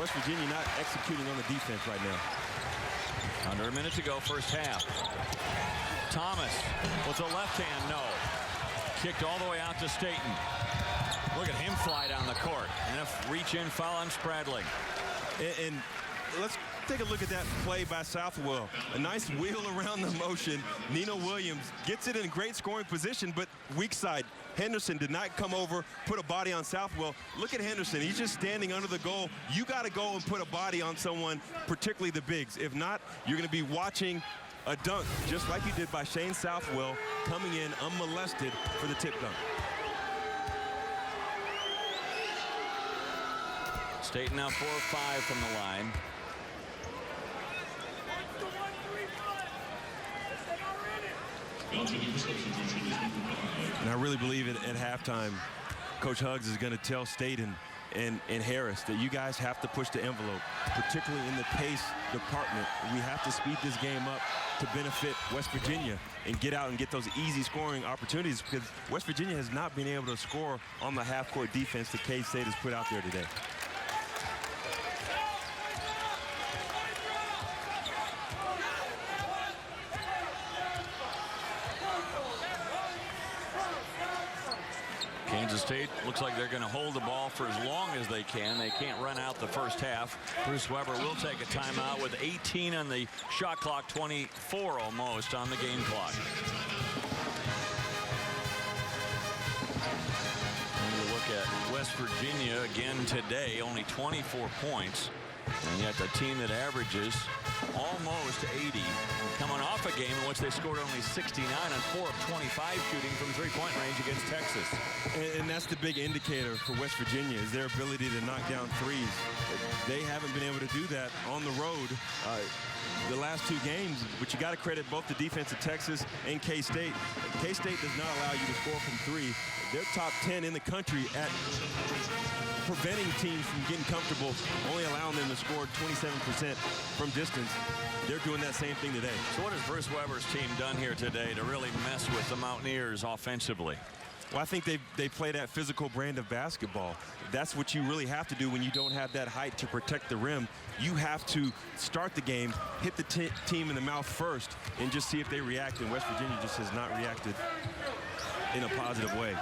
West Virginia not executing on the defense right now. Under a minute to go, first half. Thomas with a left hand, no. Kicked all the way out to Staten. Look at him fly down the court. And a reach-in foul on Spradling. And let's take a look at that play by Southwell. A nice wheel around the motion. Nina Williams gets it in great scoring position, but weak side. Henderson did not come over, put a body on Southwell. Look at Henderson. He's just standing under the goal. You got to go and put a body on someone, particularly the bigs. If not, you're going to be watching a dunk, just like you did by Shane Southwell, coming in unmolested for the tip dunk. Staten now 4 of 5 from the line. And I really believe at halftime, Coach Huggs is going to tell Staten and Harris that you guys have to push the envelope, particularly in the pace department. We have to speed this game up to benefit West Virginia and get out and get those easy scoring opportunities, because West Virginia has not been able to score on the half-court defense that K-State has put out there today. Kansas State looks like they're going to hold the ball for as long as they can. They can't run out the first half. Bruce Weber will take a timeout with 18 on the shot clock, 24 almost on the game clock. And you look at West Virginia again today, only 24 points. And yet the team that averages almost 80, coming off a game in which they scored only 69 on 4 of 25 shooting from three-point range against Texas. And that's the big indicator for West Virginia, is their ability to knock down threes. They haven't been able to do that on the road the last 2 games, but you got to credit both the defense of Texas and K-State. K-State does not allow you to score from 3. They're top 10 in the country at preventing teams from getting comfortable, only allowing them to score 27% from distance. They're doing that same thing today. So what has Bruce Weber's team done here today to really mess with the Mountaineers offensively? Well, I think they play that physical brand of basketball. That's what you really have to do when you don't have that height to protect the rim. You have to start the game, hit the team in the mouth first, and just see if they react. And West Virginia just has not reacted in a positive way.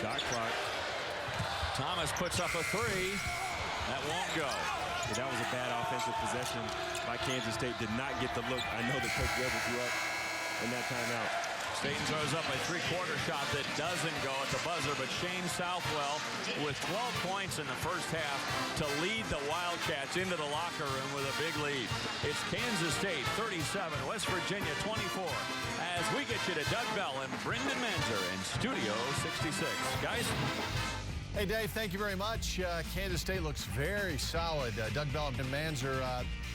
Shot clock. Thomas puts up a 3. That won't go. Yeah, that was a bad offensive possession by Kansas State. Did not get the look. I know that Coach Weber drew up in that timeout. Staten throws up a three-quarter shot that doesn't go at the buzzer, but Shane Southwell with 12 points in the first half to lead the Wildcats into the locker room with a big lead. It's Kansas State 37, West Virginia 24. As we get you to Doug Bell and Brendan Manzer in Studio 66. Guys? Hey, Dave, thank you very much. Kansas State looks very solid. Doug Bell and Manzer,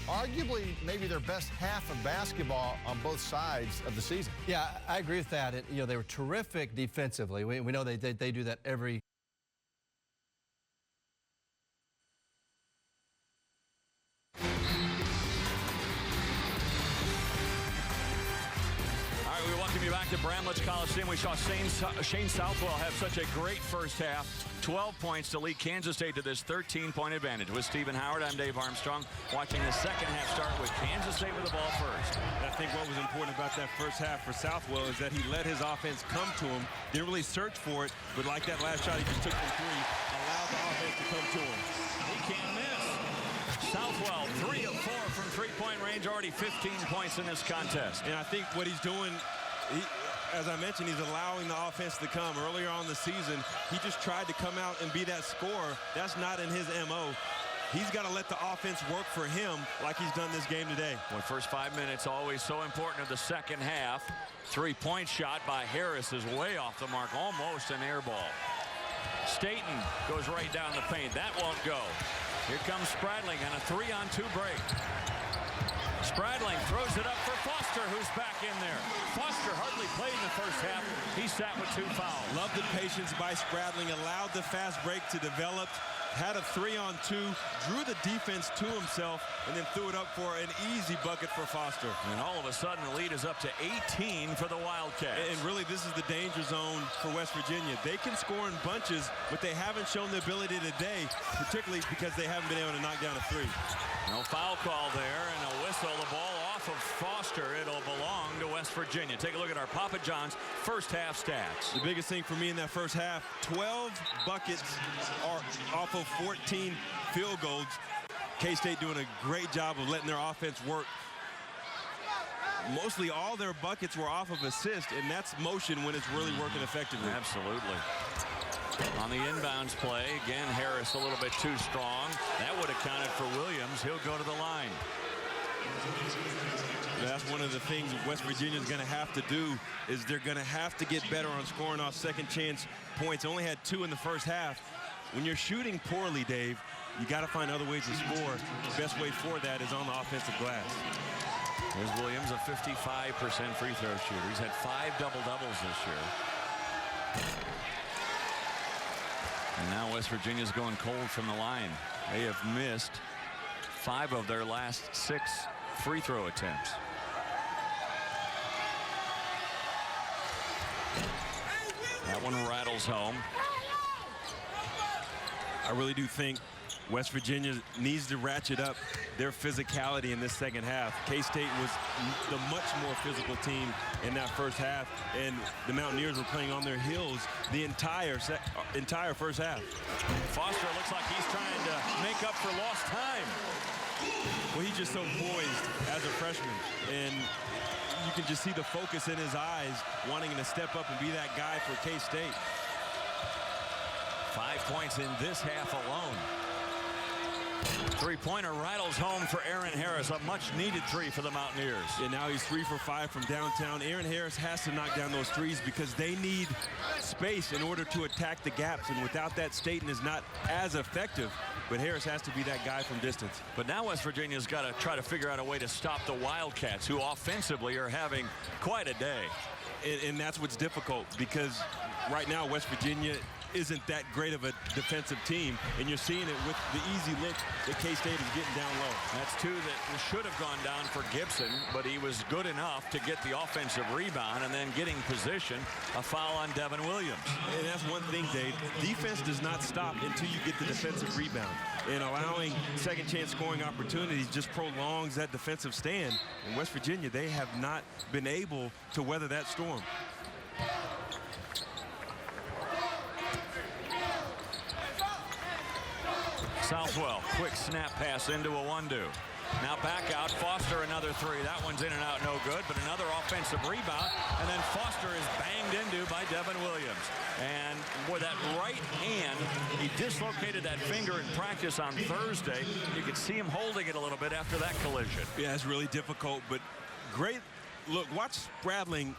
arguably maybe their best half of basketball on both sides of the season. Yeah, I agree with that. You know, they were terrific defensively. We know they do that every back to Bramlage Coliseum. We saw Shane Southwell have such a great first half. 12 points to lead Kansas State to this 13-point advantage. With Stephen Howard, I'm Dave Armstrong, watching the second half start with Kansas State with the ball first. I think what was important about that first half for Southwell is that he let his offense come to him. Didn't really search for it, but like that last shot he just took from 3, allowed the offense to come to him. He can't miss. Southwell, 3 of 4 from three-point range, already 15 points in this contest. And I think what he's doing, as I mentioned, he's allowing the offense to come. Earlier on in the season, he just tried to come out and be that scorer. That's not in his MO. He's got to let the offense work for him like he's done this game today. Well, first 5 minutes always so important of the second half. Three-point shot by Harris is way off the mark, almost an air ball. Staten goes right down the paint. That won't go. Here comes Spradling on a 3-on-2 break. Spradling throws it up for Foster, who's back in there. Foster hardly played in the first half. He sat with 2 fouls. Love the patience by Spradling, allowed the fast break to develop, had a 3-on-2, drew the defense to himself, and then threw it up for an easy bucket for Foster. And all of a sudden, the lead is up to 18 for the Wildcats. And really, this is the danger zone for West Virginia. They can score in bunches, but they haven't shown the ability today, particularly because they haven't been able to knock down a 3. No foul call there, and a whistle. The ball off of Foster. It'll belong to West Virginia. Take a look at our Papa John's first half stats. The biggest thing for me in that first half, 12 buckets are off of 14 field goals. K-State doing a great job of letting their offense work. Mostly all their buckets were off of assist, and that's motion when it's really working effectively. Absolutely. On the inbounds play, again, Harris a little bit too strong. That would have counted for Williams. He'll go to the line. That's one of the things West Virginia is going to have to do, is they're going to have to get better on scoring off second chance points. Only had 2 in the first half. When you're shooting poorly, Dave, you got to find other ways to score. The best way for that is on the offensive glass. Here's Williams, a 55% free throw shooter. He's had 5 double-doubles this year. And now West Virginia's going cold from the line. They have missed 5 of their last 6 free throw attempts. That one rattles home. I really do think West Virginia needs to ratchet up their physicality in this second half. K-State was the much more physical team in that first half, and the Mountaineers were playing on their heels the entire first half. Foster looks like he's trying to make up for lost time. Well, he's just so poised as a freshman, and you can just see the focus in his eyes, wanting to step up and be that guy for K-State. 5 points in this half alone. Three-pointer rattles home for Aaron Harris, a much-needed 3 for the Mountaineers. And now he's 3 for 5 from downtown. Aaron Harris has to knock down those threes because they need space in order to attack the gaps, and without that, Staten is not as effective. But Harris has to be that guy from distance. But now West Virginia's got to try to figure out a way to stop the Wildcats, who offensively are having quite a day. And that's what's difficult, because right now West Virginia isn't that great of a defensive team, and you're seeing it with the easy look that K-State is getting down low. That's 2 that should have gone down for Gibson, but he was good enough to get the offensive rebound and then getting position. A foul on Devin Williams. And that's one thing, Dave. Defense does not stop until you get the defensive rebound. And allowing second chance scoring opportunities just prolongs that defensive stand. In West Virginia, they have not been able to weather that storm. Southwell, quick snap pass into a 1-2. Now back out, Foster another 3. That one's in and out, no good, but another offensive rebound, and then Foster is banged into by Devin Williams. And boy, that right hand, he dislocated that finger in practice on Thursday. You could see him holding it a little bit after that collision. Yeah, it's really difficult, but great. Look, watch Spradling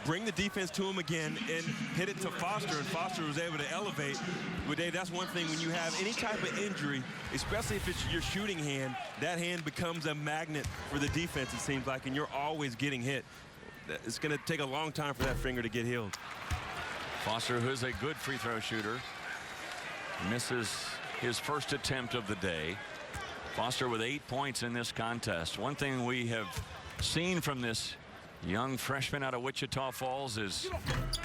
bring the defense to him again and hit it to Foster, and Foster was able to elevate. But Dave, that's one thing when you have any type of injury, especially if it's your shooting hand, that hand becomes a magnet for the defense, it seems like, and you're always getting hit. It's going to take a long time for that finger to get healed. Foster, who's a good free throw shooter, misses his first attempt of the day. Foster with 8 points in this contest. One thing we have seen from this young freshman out of Wichita Falls is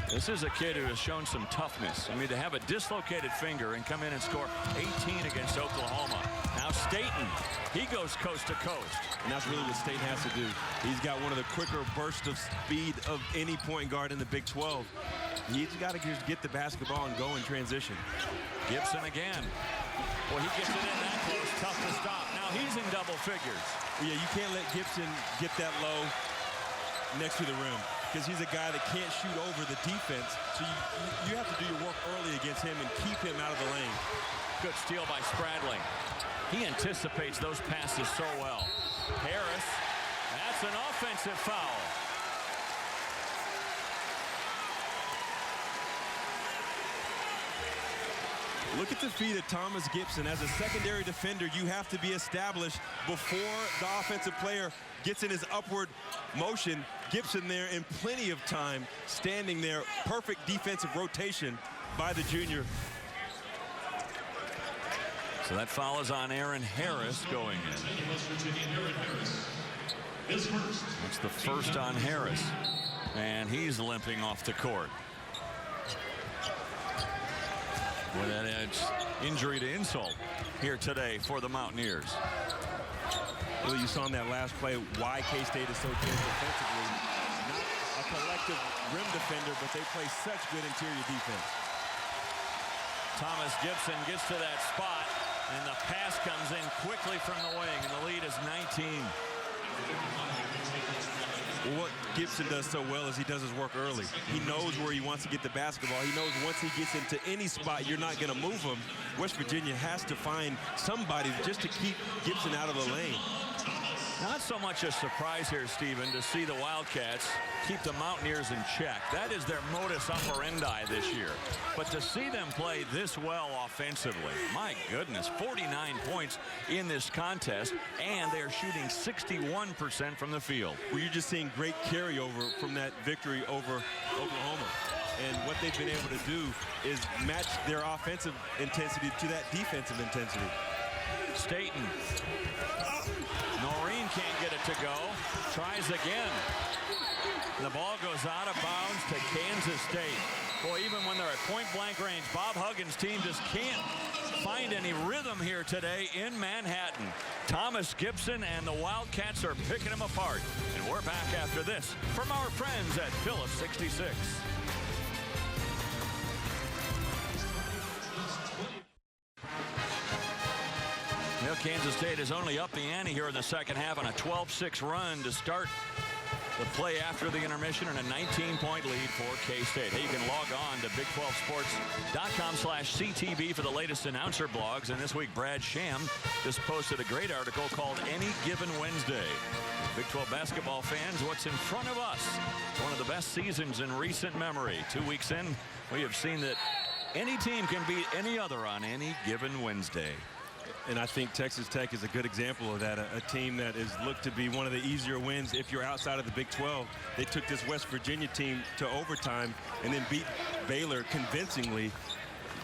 this is a kid who has shown some toughness. I mean, to have a dislocated finger and come in and score 18 against Oklahoma. Now Staten, he goes coast to coast. And that's really what Staten has to do. He's got one of the quicker bursts of speed of any point guard in the Big 12. He's got to just get the basketball and go in transition. Gibson again. Well, he gets it in that close. Tough to stop. Now he's in double figures. Yeah, you can't let Gibson get that low next to the rim, because he's a guy that can't shoot over the defense. So you have to do your work early against him and keep him out of the lane. Good steal by Spradling. He anticipates those passes so well. Harris, that's an offensive foul. Look at the feet of Thomas Gibson. As a secondary defender, you have to be established before the offensive player gets in his upward motion. Gibson there in plenty of time, standing there. Perfect defensive rotation by the junior. So that foul is on Aaron Harris going in. That's the first on Harris. And he's limping off the court. Boy, that adds injury to insult here today for the Mountaineers. Well, you saw in that last play why K-State is so good defensively. Not a collective rim defender, but they play such good interior defense. Thomas Gibson gets to that spot, and the pass comes in quickly from the wing, and the lead is 19. What Gibson does so well is he does his work early. He knows where he wants to get the basketball. He knows once he gets into any spot, you're not going to move him. West Virginia has to find somebody just to keep Gibson out of the lane. Not so much a surprise here, Stephen, to see the Wildcats keep the Mountaineers in check. That is their modus operandi this year. But to see them play this well offensively, my goodness, 49 points in this contest, and they're shooting 61% from the field. Well, you're just seeing great carryover from that victory over Oklahoma. And what they've been able to do is match their offensive intensity to that defensive intensity. Staten. Noreen can't get it to go. Tries again. The ball goes out of bounds to Kansas State. Boy, even when they're at point-blank range, Bob Huggins' team just can't find any rhythm here today in Manhattan. Thomas Gibson and the Wildcats are picking them apart. And we're back after this from our friends at Phillips 66. Well, Kansas State is only up the ante here in the second half on a 12-6 run to start the play after the intermission, and a 19-point lead for K-State. Hey, you can log on to Big12Sports.com/CTB for the latest announcer blogs. And this week, Brad Sham just posted a great article called Any Given Wednesday. Big 12 basketball fans, what's in front of us? It's one of the best seasons in recent memory. 2 weeks in, we have seen that any team can beat any other on any given Wednesday. And I think Texas Tech is a good example of that, a team that is looked to be one of the easier wins if you're outside of the Big 12. They took this West Virginia team to overtime and then beat Baylor convincingly.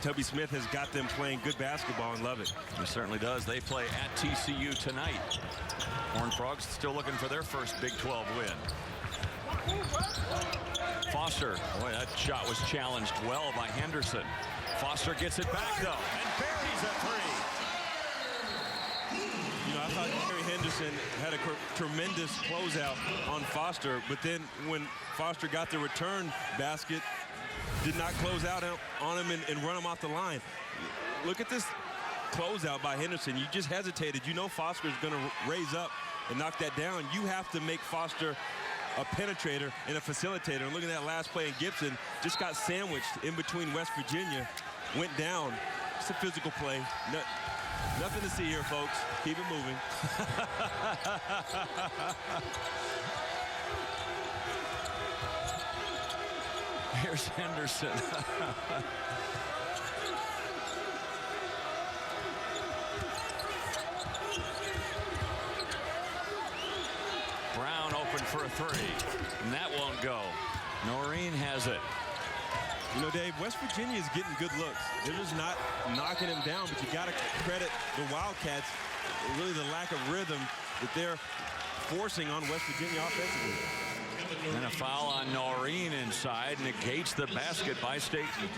Tubby Smith has got them playing good basketball and love it. He certainly does. They play at TCU tonight. Horned Frogs still looking for their first Big 12 win. Foster, boy, that shot was challenged well by Henderson. Foster gets it back, though, and buries a three. I thought Gary Henderson had a tremendous closeout on Foster, but then when Foster got the return basket, did not close out on him and run him off the line. Look at this closeout by Henderson. You just hesitated. You know Foster is going to raise up and knock that down. You have to make Foster a penetrator and a facilitator. And look at that last play, and Gibson just got sandwiched in between West Virginia, went down. It's a physical play. Nothing to see here, folks. Keep it moving. Here's Henderson. Brown open for a three, and that won't go. Noreen has it. You know, Dave, West Virginia is getting good looks. They're just not knocking him down, but you got to credit the Wildcats, really the lack of rhythm that they're forcing on West Virginia offensively. And a foul on Noreen inside negates the basket by Staten.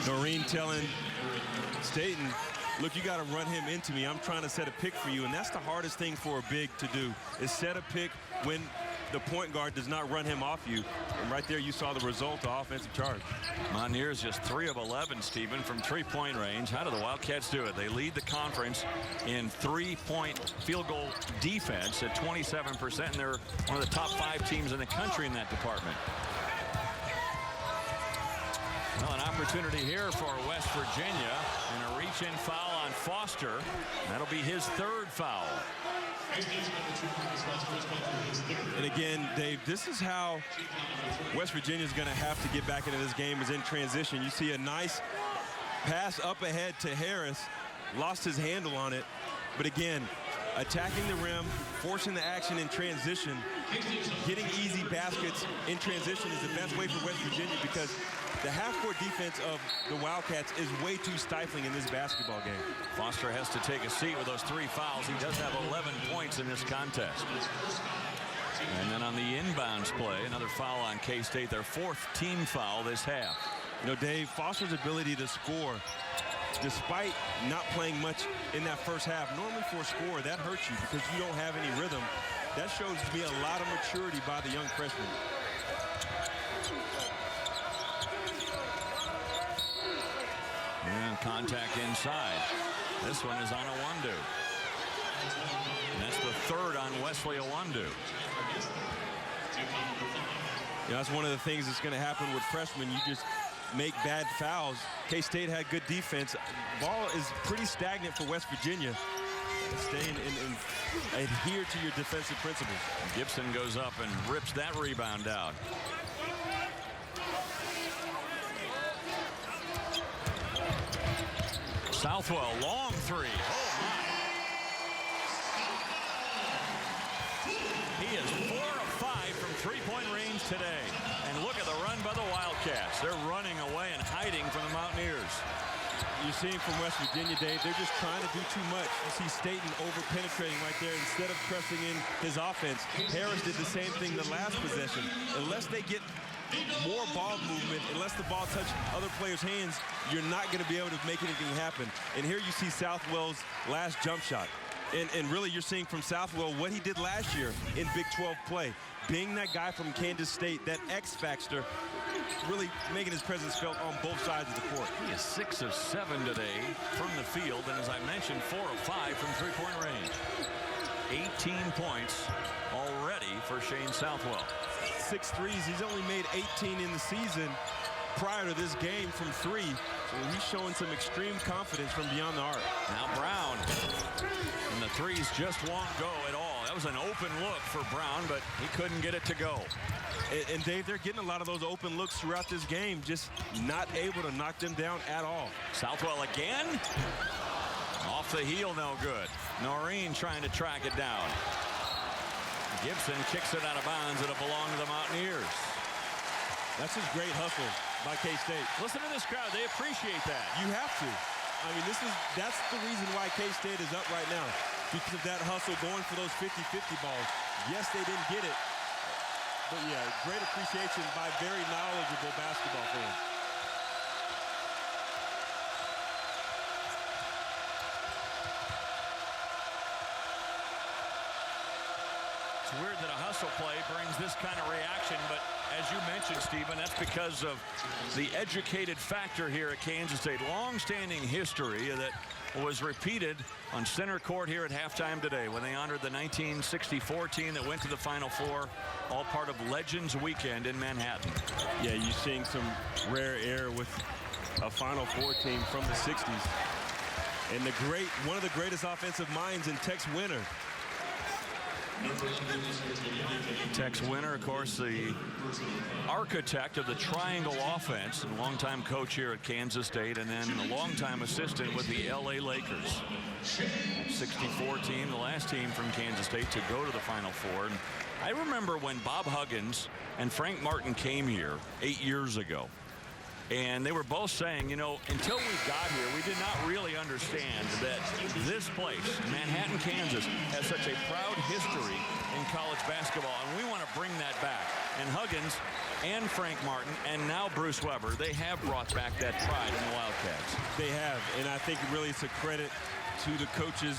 Noreen telling Staten, look, you got to run him into me. I'm trying to set a pick for you, and that's the hardest thing for a big to do, is set a pick when the point guard does not run him off you. And right there you saw the result of offensive charge. Mountaineers just 3 of 11, Stephen, from three-point range. How do the Wildcats do it? They lead the conference in three-point field goal defense at 27%, and they're one of the top 5 teams in the country in that department. Well, an opportunity here for West Virginia, and a reach-in foul on Foster. That'll be his 3rd foul. And again, Dave, this is how West Virginia is going to have to get back into this game, is in transition. You see a nice pass up ahead to Harris, lost his handle on it. But again, attacking the rim, forcing the action in transition, getting easy baskets in transition is the best way for West Virginia, because the half-court defense of the Wildcats is way too stifling in this basketball game. Foster has to take a seat with those 3 fouls. He does have 11 points in this contest. And then on the inbounds play, another foul on K-State, their 4th team foul this half. You know, Dave, Foster's ability to score, despite not playing much in that first half, normally for a score, that hurts you because you don't have any rhythm. That shows to be a lot of maturity by the young freshman. And contact inside. This one is on Awundu. And that's the 3rd on Wesley Awundu. You know, that's one of the things that's going to happen with freshmen. You just make bad fouls. K-State had good defense. Ball is pretty stagnant for West Virginia. Stay and adhere to your defensive principles. Gibson goes up and rips that rebound out. Southwell, long 3. Oh, my. He is 4 of 5 from 3-point range today. And look at the run by the Wildcats. They're running away and hiding from the Mountaineers. You're seeing from West Virginia, Dave, they're just trying to do too much. You see Staten over-penetrating right there instead of pressing in his offense. Harris did the same thing the last possession. Unless they get more ball movement, unless the ball touches other players' hands, you're not going to be able to make anything happen. And here you see Southwell's last jump shot. And really, you're seeing from Southwell what he did last year in Big 12 play. Being that guy from Kansas State, that X factor, really making his presence felt on both sides of the court. He is 6 of 7 today from the field, and as I mentioned, 4 of 5 from 3-point range. 18 points already for Shane Southwell. 6 threes. He's only made 18 in the season prior to this game from 3. So he's showing some extreme confidence from beyond the arc. Now Brown. And the threes just won't go at all. That was an open look for Brown, but he couldn't get it to go. And Dave, they're getting a lot of those open looks throughout this game, just not able to knock them down at all. Southwell again. Off the heel, no good. Noreen trying to track it down. Gibson kicks it out of bounds. It'll belong to the Mountaineers. That's just great hustle by K-State. Listen to this crowd. They appreciate that. You have to. I mean, that's the reason why K-State is up right now, because of that hustle going for those 50-50 balls. Yes, they didn't get it, but yeah, great appreciation by very knowledgeable basketball fans. It's weird that a hustle play brings this kind of reaction, but as you mentioned, Stephen, that's because of the educated factor here at Kansas State. Long-standing history that was repeated on center court here at halftime today when they honored the 1964 team that went to the Final Four, all part of Legends Weekend in Manhattan. Yeah, you're seeing some rare air with a Final Four team from the 60s. And one of the greatest offensive minds in Tex Winter. Tex Winter, of course, the architect of the triangle offense and longtime coach here at Kansas State, and then a longtime assistant with the LA Lakers. 64 team, the last team from Kansas State to go to the Final Four. And I remember when Bob Huggins and Frank Martin came here 8 years ago. And they were both saying, you know, until we got here, we did not really understand that this place, Manhattan, Kansas, has such a proud history in college basketball, and we want to bring that back. And Huggins and Frank Martin and now Bruce Weber, they have brought back that pride in the Wildcats. They have, and I think really it's a credit to the coaches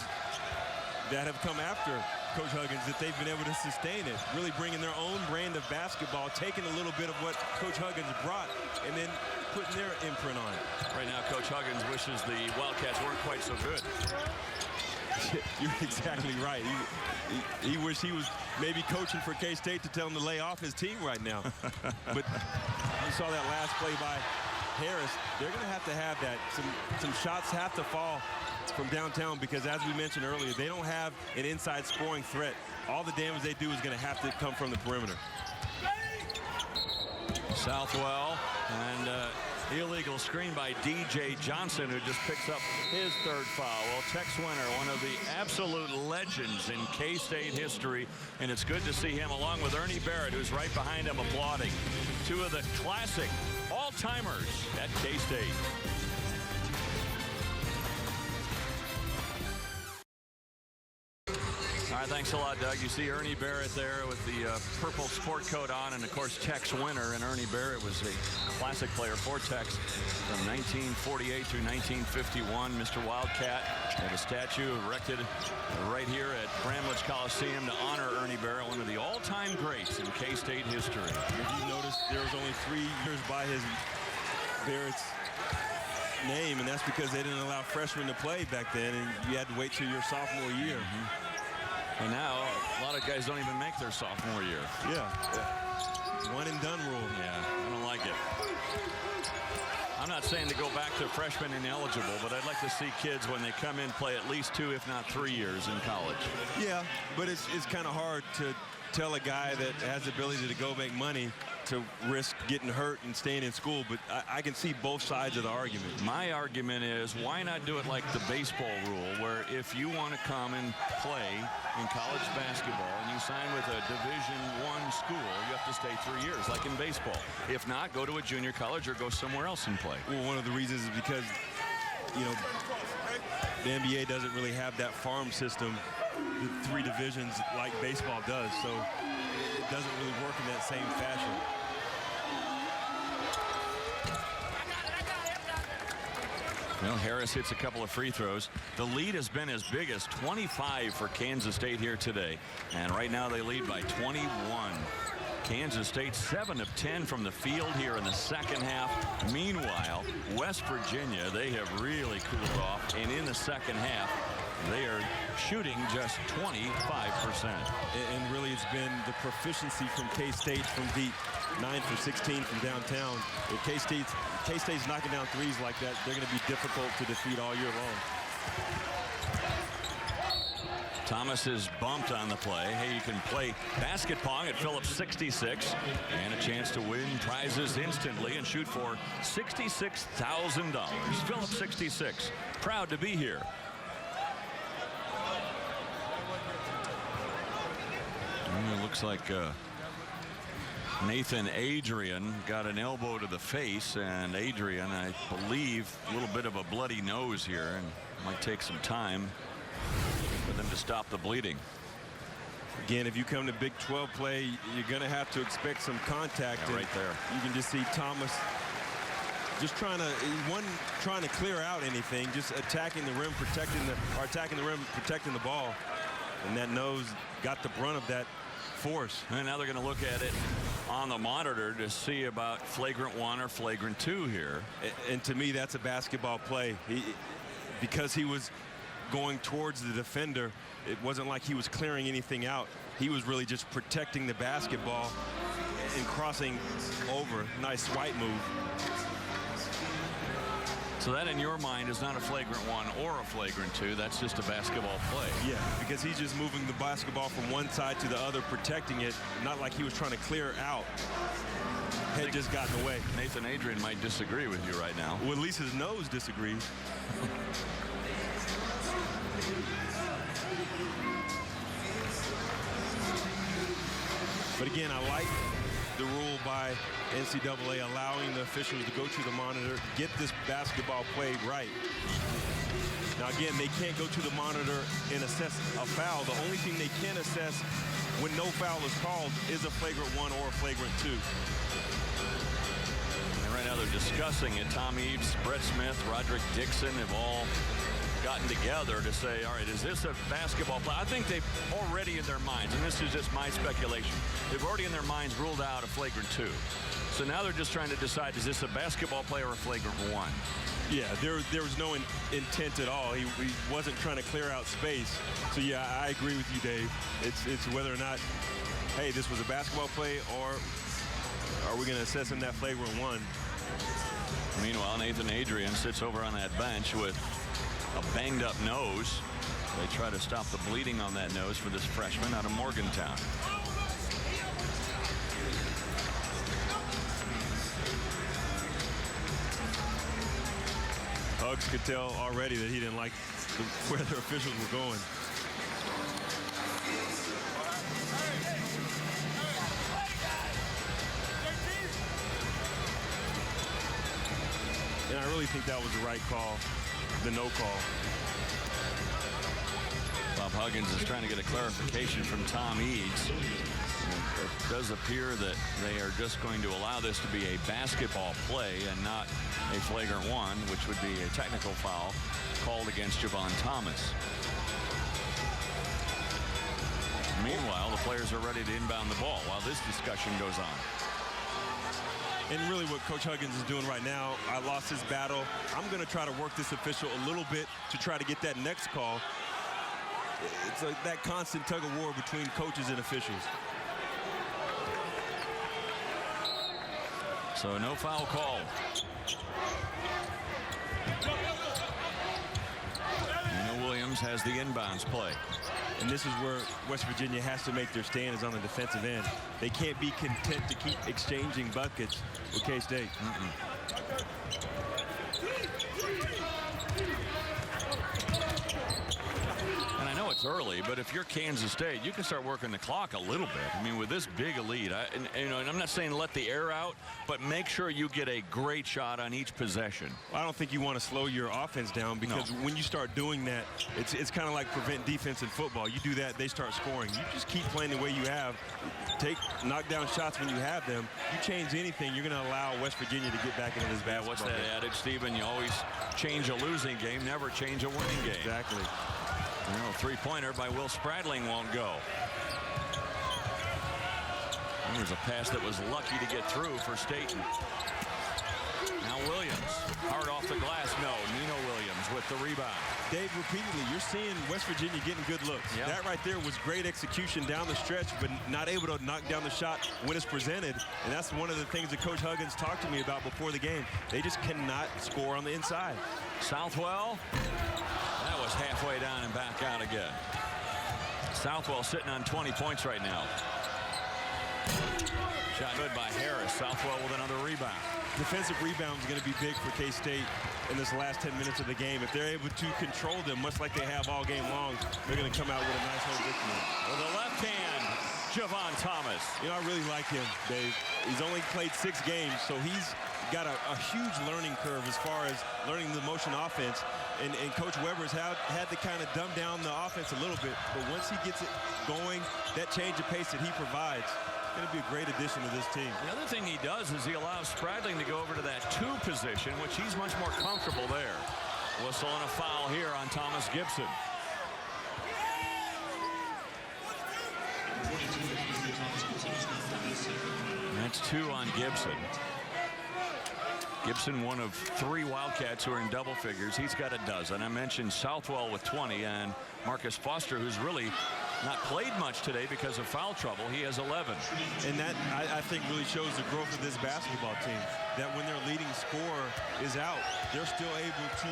that have come after Coach Huggins, that they've been able to sustain it, really bringing their own brand of basketball, taking a little bit of what Coach Huggins brought, and then putting their imprint on it. Right now, Coach Huggins wishes the Wildcats weren't quite so good. You're exactly right. He wished he was maybe coaching for K-State to tell him to lay off his team right now. But you saw that last play by Harris, they're going to have that. Some shots have to fall from downtown because, as we mentioned earlier, they don't have an inside scoring threat. All the damage they do is going to have to come from the perimeter. Southwell, and illegal screen by DJ Johnson, who just picks up his third foul. Well, Tex Winter, one of the absolute legends in K-State history, and it's good to see him along with Ernie Barrett, who's right behind him applauding. Two of the classic all-timers at K-State. All right, thanks a lot, Doug. You see Ernie Barrett there with the purple sport coat on, and of course Tex Winter. And Ernie Barrett was a classic player for Tex from 1948 through 1951. Mr. Wildcat had a statue erected right here at Bramlage Coliseum to honor Ernie Barrett, one of the all-time greats in K-State history. If you notice, there was only 3 years by Barrett's name, and that's because they didn't allow freshmen to play back then, and you had to wait till your sophomore year. And now a lot of guys don't even make their sophomore year. Yeah. One and done rule. Yeah, I don't like it. I'm not saying to go back to freshman ineligible, but I'd like to see kids when they come in play at least 2, if not 3 years in college. Yeah, but it's kind of hard to tell a guy that has the ability to go make money to risk getting hurt and staying in school, but I can see both sides of the argument. My argument is, why not do it like the baseball rule, where if you want to come and play in college basketball and you sign with a Division I school, you have to stay 3 years, like in baseball. If not, go to a junior college or go somewhere else and play. Well, one of the reasons is because, you know, the NBA doesn't really have that farm system, the 3 divisions like baseball does, so it doesn't really work in that same fashion. Well, Harris hits a couple of free throws. The lead has been as big as 25 for Kansas State here today. And right now they lead by 21. Kansas State 7 of 10 from the field here in the second half. Meanwhile, West Virginia, they have really cooled off. And in the second half, they are shooting just 25%. And really it's been the proficiency from K-State from deep. 9 for 16 from downtown. If K-State's knocking down threes like that, they're going to be difficult to defeat all year long. Thomas is bumped on the play. Hey, you can play basket pong at Phillips 66 and a chance to win prizes instantly and shoot for $66,000. Phillips 66, proud to be here. And it looks like Nathan Adrian got an elbow to the face, and Adrian, I believe, a little bit of a bloody nose here, and might take some time for them to stop the bleeding. Again, if you come to Big 12 play, you're going to have to expect some contact. Yeah, right there. You can just see Thomas just trying to clear out anything, just attacking the rim, protecting the ball, and that nose got the brunt of that force. And now they're going to look at it on the monitor to see about flagrant 1 or flagrant 2 here. And to me, that's a basketball play. Because he was going towards the defender, it wasn't like he was clearing anything out. He was really just protecting the basketball and crossing over. Nice swipe move. So that, in your mind, is not a flagrant 1 or a flagrant 2. That's just a basketball play. Yeah, because he's just moving the basketball from one side to the other, protecting it, not like he was trying to clear out. Head just got in the way. Nathan Adrian might disagree with you right now. Well, at least his nose disagrees. But again, I like the rule by NCAA allowing the officials to go to the monitor, get this basketball play right. Now again, they can't go to the monitor and assess a foul. The only thing they can assess when no foul is called is a flagrant 1 or a flagrant 2. And right now they're discussing it. Tom Eades, Bret Smith, Rodrick, Dixon have all gotten together to say, all right, is this a basketball play? I think they've already in their minds, and this is just my speculation, they've already in their minds ruled out a flagrant 2. So now they're just trying to decide, is this a basketball play or a flagrant 1? Yeah, there was no intent at all. He wasn't trying to clear out space. So yeah, I agree with you, Dave. It's whether or not, hey, this was a basketball play, or are we going to assess him that flagrant 1? Meanwhile, Nathan Adrian sits over on that bench with a banged up nose. They try to stop the bleeding on that nose for this freshman out of Morgantown. Hugs could tell already that he didn't like where their officials were going. And I really think that was the right call, the no call. Bob Huggins is trying to get a clarification from Tom Eades. It does appear that they are just going to allow this to be a basketball play and not a flagrant one, which would be a technical foul called against Javon Thomas. Meanwhile, the players are ready to inbound the ball while this discussion goes on. And really what Coach Huggins is doing right now, I lost his battle. I'm going to try to work this official a little bit to try to get that next call. It's like that constant tug of war between coaches and officials. So no foul call. Williams has the inbounds play. And this is where West Virginia has to make their stand, is on the defensive end. They can't be content to keep exchanging buckets with K-State. And I know it's early, but if you're Kansas State, you can start working the clock a little bit. I mean, with this big a lead, and I'm not saying let the air out, but make sure you get a great shot on each possession. I don't think you want to slow your offense down, because when you start doing that, it's kind of like prevent defense in football. You do that, they start scoring. You just keep playing the way you have. Knock down shots when you have them. You change anything, you're going to allow West Virginia to get back into this basketball. What's that adage, Stephen? You always change a losing game, never change a winning game. Exactly. Three-pointer by Will Spradling won't go. There's a pass that was lucky to get through for Staten. Now Williams, hard off the glass. No, Nino Williams with the rebound. Dave, repeatedly, you're seeing West Virginia getting good looks. Yep. That right there was great execution down the stretch, but not able to knock down the shot when it's presented. And that's one of the things that Coach Huggins talked to me about before the game. They just cannot score on the inside. Southwell. That was halfway down and back out again. Southwell sitting on 20 points right now. Shot good by Harris. Southwell with another rebound. Defensive rebound is going to be big for K-State in this last 10 minutes of the game. If they're able to control them, much like they have all game long, they're going to come out with a nice home victory. With the left hand, Javon Thomas. I really like him, Dave. He's only played 6 games, so he's got a huge learning curve as far as learning the motion offense. And Coach Weber's had to kind of dumb down the offense a little bit. But once he gets it going, that change of pace that he provides, it's going to be a great addition to this team. The other thing he does is he allows Spradling to go over to that 2 position, which he's much more comfortable there. Whistle and a foul here on Thomas Gibson. That's 2 on Gibson. Gibson, one of 3 Wildcats who are in double figures. He's got a dozen. I mentioned Southwell with 20, and Marcus Foster, who's really not played much today because of foul trouble. He has 11. And that, I think, really shows the growth of this basketball team, that when their leading scorer is out, they're still able to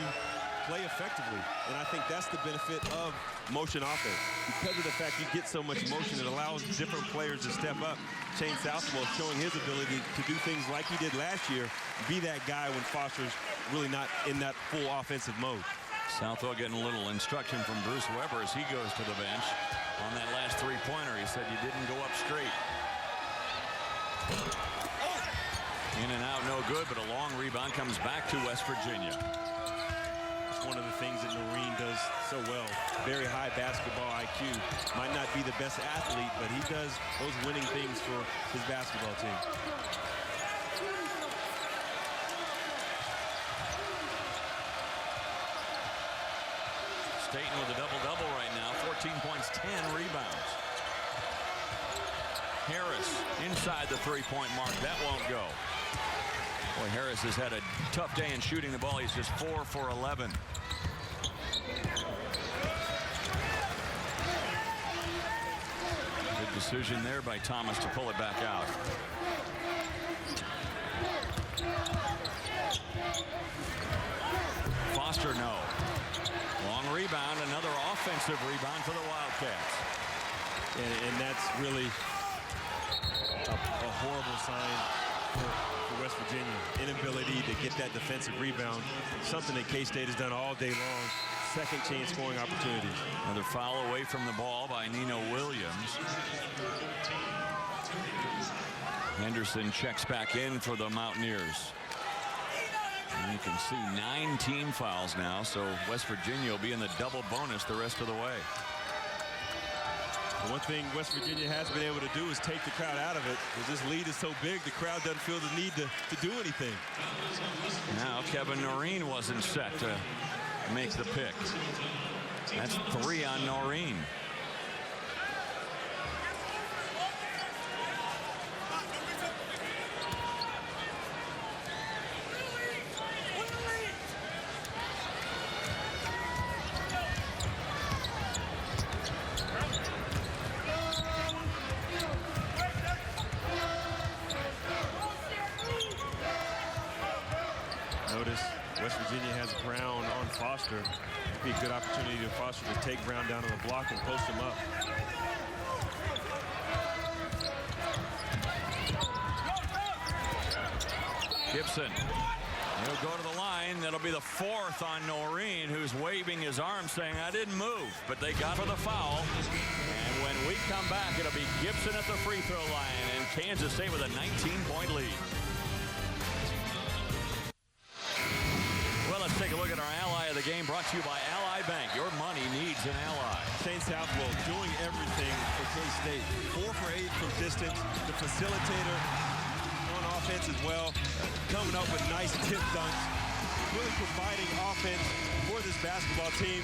play effectively. And I think that's the benefit of motion offense. Because of the fact you get so much motion, it allows different players to step up. Shane Southwell showing his ability to do things like he did last year, be that guy when Foster's really not in that full offensive mode. Southwell getting a little instruction from Bruce Weber as he goes to the bench. On that last 3-pointer, he said you didn't go up straight. In and out, no good, but a long rebound comes back to West Virginia. It's one of the things that Noreen does so well. Very high basketball IQ. Might not be the best athlete, but he does those winning things for his basketball team. Staten with a double-double right now. 14 points, 10 rebounds. Harris inside the 3-point mark. That won't go. Boy, Harris has had a tough day in shooting the ball. He's just 4 for 11. Good decision there by Thomas to pull it back out. Foster, no. Long rebound, another offensive rebound for the Wildcats. And that's really a horrible sign for West Virginia. Inability to get that defensive rebound, something that K-State has done all day long. Second chance scoring opportunities. Another foul away from the ball by Nino Williams. Henderson checks back in for the Mountaineers. And you can see 9 team fouls now, so West Virginia will be in the double bonus the rest of the way. The one thing West Virginia has been able to do is take the crowd out of it. Because this lead is so big, the crowd doesn't feel the need to do anything. Now Kevin Noreen wasn't set to make the pick. That's 3 on Noreen. Notice West Virginia has Brown on Foster. It'd be a good opportunity to Foster to take Brown down on the block and post him up. Gibson. He'll go to the line. That'll be the 4th on Noreen, who's waving his arm saying, I didn't move. But they got for the foul. And when we come back, it'll be Gibson at the free throw line. And Kansas State with a 19-point lead. Well, let's take a look at our ally of the game, brought to you by Ally Bank. Your money needs an ally. Shane Southwell doing everything for K-State. 4 for 8 from distance. The facilitator on offense as well. Coming up with nice tip dunks. Really providing offense for this basketball team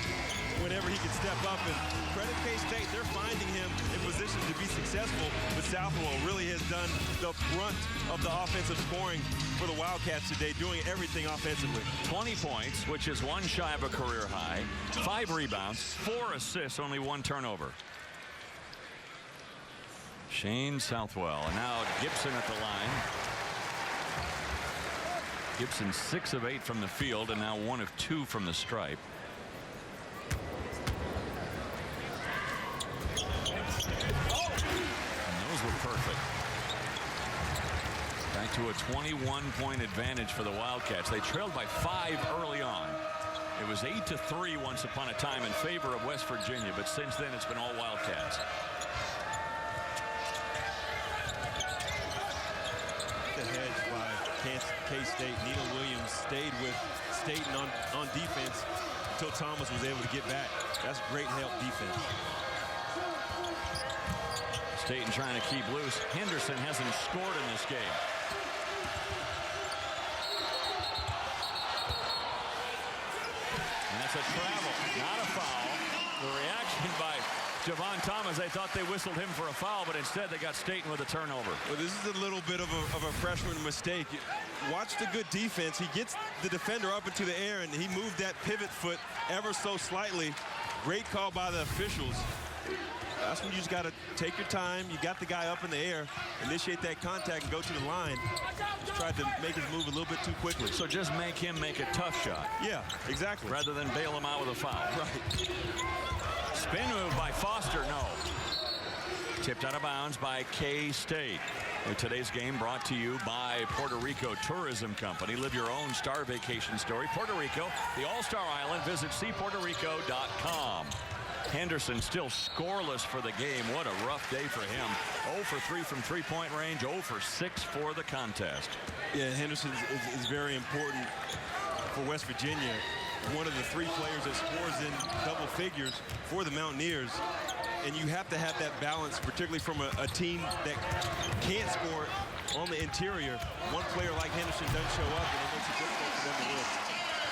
whenever he can step up. And credit K-State, they're finding him in position to be successful. But Southwell really has done the brunt of the offensive scoring for the Wildcats today, doing everything offensively. 20 points, which is 1 shy of a career high. 5 rebounds, 4 assists, only 1 turnover. Shane Southwell. And now Gibson at the line. Gibson 6 of 8 from the field, and now 1 of 2 from the stripe. And those were perfect. Back to a 21-point advantage for the Wildcats. They trailed by 5 early on. It was 8-3 once upon a time in favor of West Virginia, but since then it's been all Wildcats. The hedge by K-State. Nino Williams stayed with Staten on defense until Thomas was able to get back. That's great help defense. Staten trying to keep loose. Henderson hasn't scored in this game. And that's a travel, not a foul. The reaction by Javon Thomas, they thought they whistled him for a foul, but instead they got Staten with a turnover. Well, this is a little bit of a freshman mistake. Watch the good defense. He gets the defender up into the air, and he moved that pivot foot ever so slightly. Great call by the officials. That's when you just got to take your time. You got the guy up in the air, initiate that contact, and go to the line. Just tried to make his move a little bit too quickly. So just make him make a tough shot. Yeah, exactly. Rather than bail him out with a foul. Right. Spin move by Foster, no. Tipped out of bounds by K-State. Today's game brought to you by Puerto Rico Tourism Company. Live your own star vacation story. Puerto Rico, the all-star island. Visit cpuertorico.com. Henderson still scoreless for the game. What a rough day for him. 0 for 3 from three-point range, 0 for 6 for the contest. Yeah, Henderson is very important for West Virginia. One of the 3 players that scores in double figures for the Mountaineers. And you have to have that balance, particularly from a team that can't score on the interior. One player like Henderson doesn't show up, and it makes it difficult for them to win.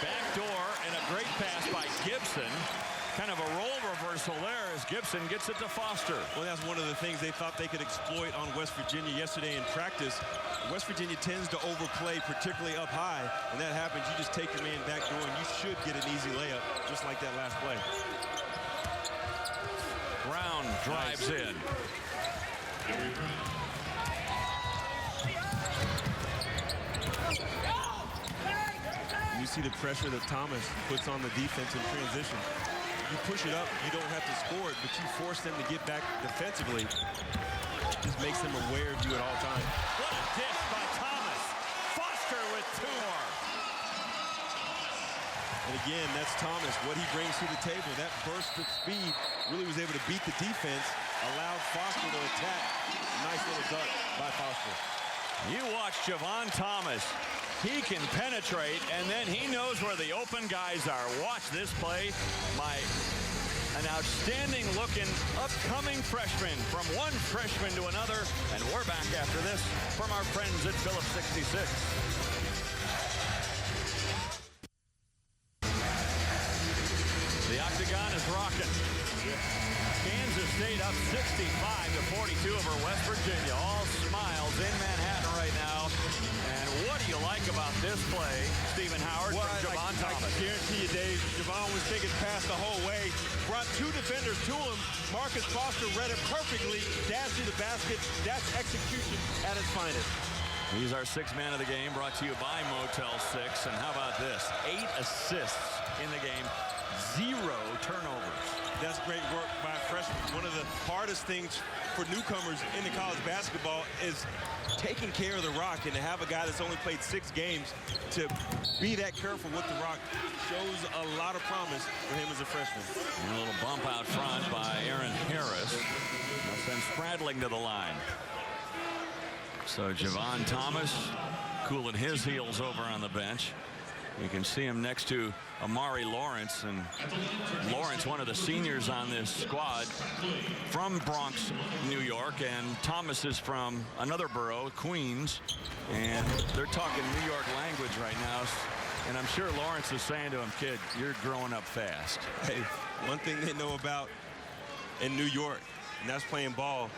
Backdoor and a great pass by Gibson. Kind of a role reversal there as Gibson gets it to Foster. Well, that's one of the things they thought they could exploit on West Virginia yesterday in practice. West Virginia tends to overplay, particularly up high. When that happens, you just take your man back door, and you should get an easy layup, just like that last play. Brown drives in. You see the pressure that Thomas puts on the defense in transition. You push it up, you don't have to score it, but you force them to get back defensively. Just makes them aware of you at all times. What a dish by Thomas. Foster with 2 more. And again, that's Thomas, what he brings to the table. That burst of speed really was able to beat the defense, allowed Foster to attack. Nice little dunk by Foster. You watch Javon Thomas. He can penetrate, and then he knows where the open guys are. Watch this play by an outstanding-looking upcoming freshman. From one freshman to another, and we're back after this from our friends at Phillips 66. The octagon is rocking. Kansas State up 65-42 over West Virginia. All smiles in Manhattan right now. And what do you like about this play, Stephen Howard, from Javon Thomas? I guarantee you, Dave, Javon was taking pass the whole way. Brought 2 defenders to him. Marcus Foster read it perfectly. Dashed to the basket. That's execution at its finest. He's our 6th man of the game, brought to you by Motel 6. And how about this? 8 assists in the game. 0 turnovers. That's great work by a freshman. One of the hardest things for newcomers into college basketball is taking care of the rock, and to have a guy that's only played 6 games to be that careful with the rock shows a lot of promise for him as a freshman. And a little bump out front by Aaron Harris. That's then Spradling to the line. So Javon Thomas cooling his heels over on the bench. You can see him next to Amari Lawrence, and Lawrence, one of the seniors on this squad from Bronx, New York, and Thomas is from another borough, Queens, and they're talking New York language right now, and I'm sure Lawrence is saying to him, kid, you're growing up fast. Hey, one thing they know about in New York, and that's playing ball.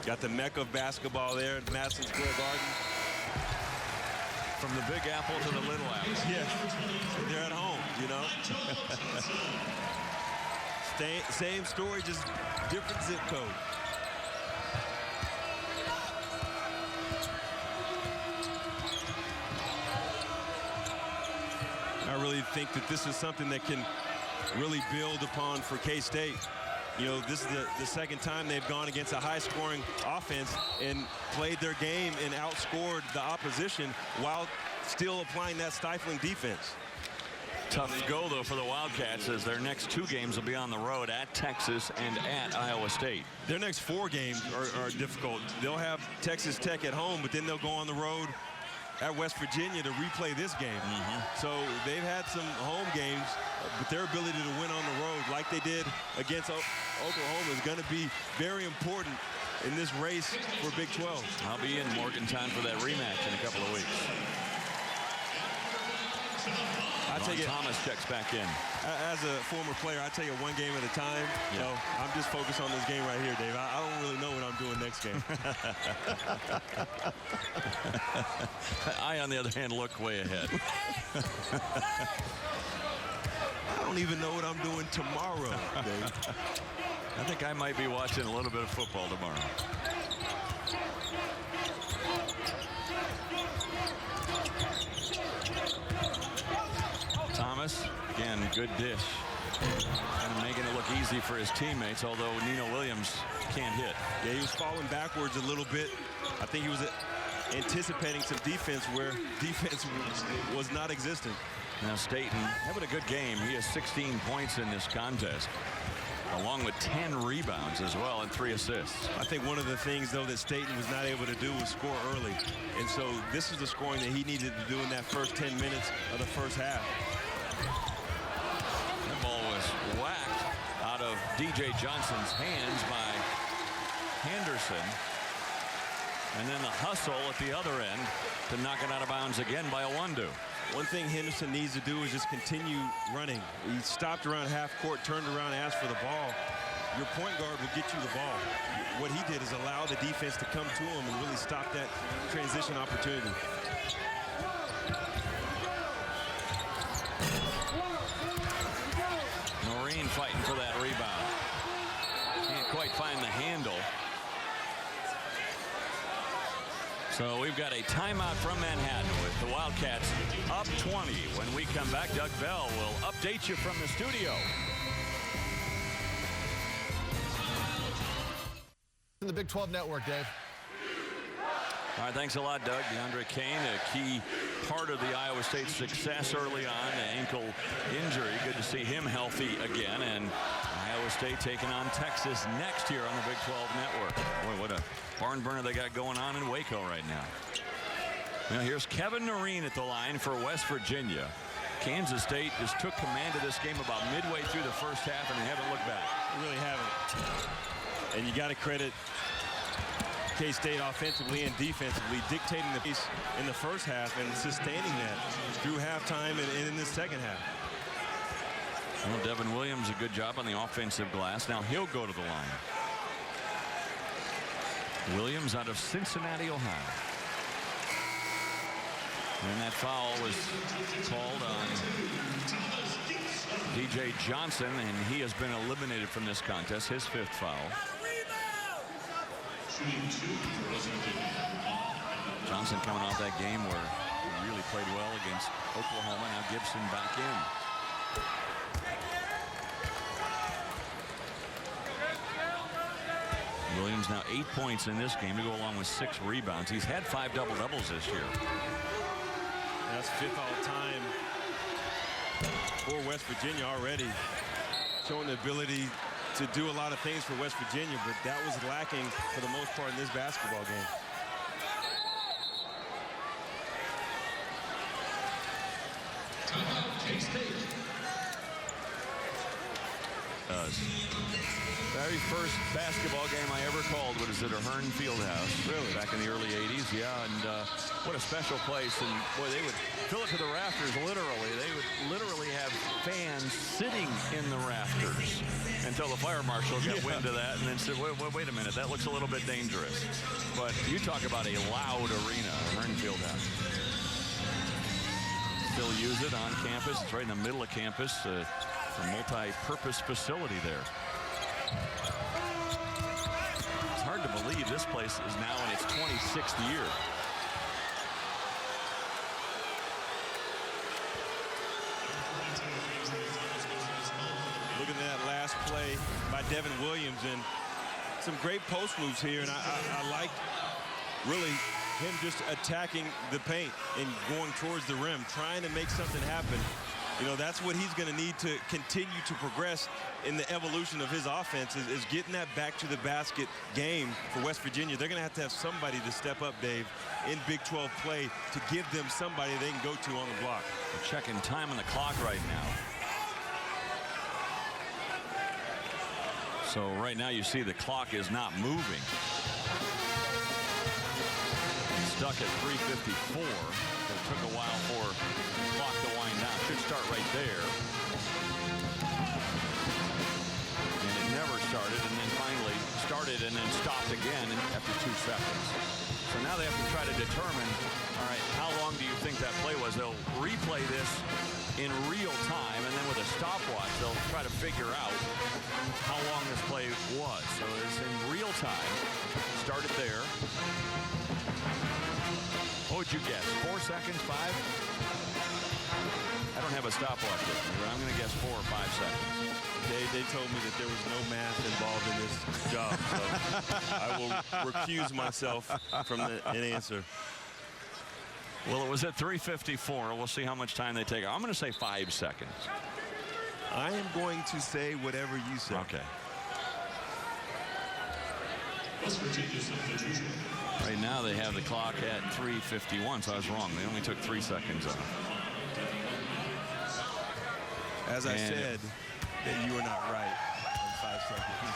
Got the mecca of basketball there at Madison Square Garden. From the Big Apple to the Little Apple. Yeah, they're at home, you know. Same story, just different zip code. I really think that this is something that can really build upon for K-State. You know, this is the 2nd time they've gone against a high-scoring offense and played their game and outscored the opposition while still applying that stifling defense. Tough go, though, for the Wildcats, as their next 2 games will be on the road at Texas and at Iowa State. Their next 4 games are difficult. They'll have Texas Tech at home, but then they'll go on the road at West Virginia to replay this game. So they've had some home games, but their ability to win on the road like they did against Oklahoma is going to be very important in this race for Big 12. I'll be in Morgantown for that rematch in a couple of weeks. I take it, Thomas checks back in. As a former player, I take it 1 game at a time. Yeah. You know, I'm just focused on this game right here, Dave. I don't really know what I'm doing next game. I, on the other hand, look way ahead. I don't even know what I'm doing tomorrow, Dave. I think I might be watching a little bit of football tomorrow. Thomas, again, good dish. And making it look easy for his teammates, although Nino Williams can't hit. Yeah, he was falling backwards a little bit. I think he was anticipating some defense where defense was not existent. Now Staten having a good game. He has 16 points in this contest, along with 10 rebounds as well and 3 assists. I think one of the things, though, that Staten was not able to do was score early. And so this is the scoring that he needed to do in that first 10 minutes of the first half. That ball was whacked out of DJ Johnson's hands by Henderson. And then the hustle at the other end to knock it out of bounds again by Owandu. One thing Henderson needs to do is just continue running. He stopped around half court, turned around, asked for the ball. Your point guard will get you the ball. What he did is allow the defense to come to him and really stop that transition opportunity. Noreen fighting for that rebound. Can't quite find the handle. So we've got a timeout from Manhattan with the Wildcats up 20. When we come back, Doug Bell will update you from the studio. In the Big 12 Network, Dave. All right, thanks a lot, Doug. DeAndre Kane, a key part of the Iowa State success early on, an ankle injury. Good to see him healthy again. And Iowa State taking on Texas next here on the Big 12 Network. Boy, what a barn burner they got going on in Waco right now. Now here's Kevin Noreen at the line for West Virginia. Kansas State just took command of this game about midway through the first half, and they haven't looked back. They really haven't. And you got to credit K-State offensively and defensively, dictating the pace in the first half and sustaining that through halftime and in the second half. Well, Devin Williams, a good job on the offensive glass. Now he'll go to the line. Williams out of Cincinnati, Ohio. And that foul was called on DJ Johnson, and he has been eliminated from this contest, his 5th foul. Johnson coming off that game where he really played well against Oklahoma. Now Gibson back in. Williams now 8 points in this game to go along with 6 rebounds. He's had 5 double-doubles this year. That's 5th all time for West Virginia already. Showing the ability to do a lot of things for West Virginia, but that was lacking for the most part in this basketball game. Very first basketball game I ever called was at a Hearn Fieldhouse. Really? Back in the early 80s, yeah. And what a special place. And boy, they would fill it to the rafters, literally. They would literally have fans sitting in the rafters until the fire marshal got wind of that and then said, wait a minute, that looks a little bit dangerous. But you talk about a loud arena, Hearn Fieldhouse. Still use it on campus. It's right in the middle of campus. A multi-purpose facility there. It's hard to believe this place is now in its 26th year. Looking at that last play by Devin Williams, and some great post moves here, and I like really him just attacking the paint and going towards the rim, trying to make something happen. You know, that's what he's going to need to continue to progress in the evolution of his offense is getting that back to the basket game for West Virginia. They're going to have somebody to step up, Dave, in Big 12 play to give them somebody they can go to on the block. We're checking time on the clock right now. So right now you see the clock is not moving. Stuck at 3:54. It took a while for the clock to wind down. Should start right there. And it never started, and then finally started and then stopped again after 2 seconds. So now they have to try to determine, all right, how long do you think that play was? They'll replay this in real time, and then with a stopwatch, they'll try to figure out how long this play was. So it's in real time. Started there. What would you guess? 4 seconds, 5? I don't have a stopwatch with me, but I'm going to guess 4 or 5 seconds. They told me that there was no math involved in this job, so I will recuse myself from an answer. Well, it was at 3:54. We'll see how much time they take. I'm going to say 5 seconds. I am going to say whatever you say. Okay. Right now they have the clock at 3:51, so I was wrong. They only took 3 seconds off. As I said, that you were not right in 5 seconds.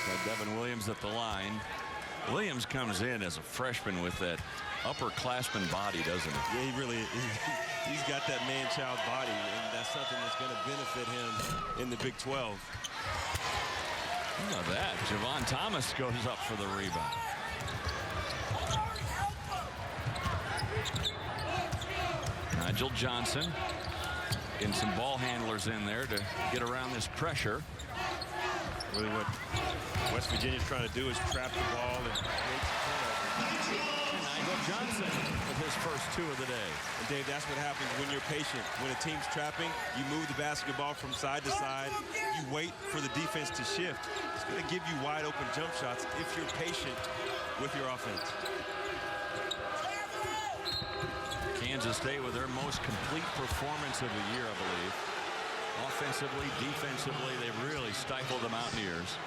So Devin Williams at the line. Williams comes in as a freshman with that upperclassman body, doesn't he? Yeah, he really is. He's got that man-child body, and that's something that's going to benefit him in the Big 12. Look at that. Javon Thomas goes up for the rebound. Nigel Johnson getting some ball handlers in there to get around this pressure. Really what West Virginia's trying to do is trap the ball and create turnovers. Nigel Johnson with his first 2 of the day. And Dave, that's what happens when you're patient. When a team's trapping, you move the basketball from side to side. You wait for the defense to shift. It's going to give you wide open jump shots if you're patient with your offense. Kansas State with their most complete performance of the year, I believe. Offensively, defensively, they really stifled the Mountaineers.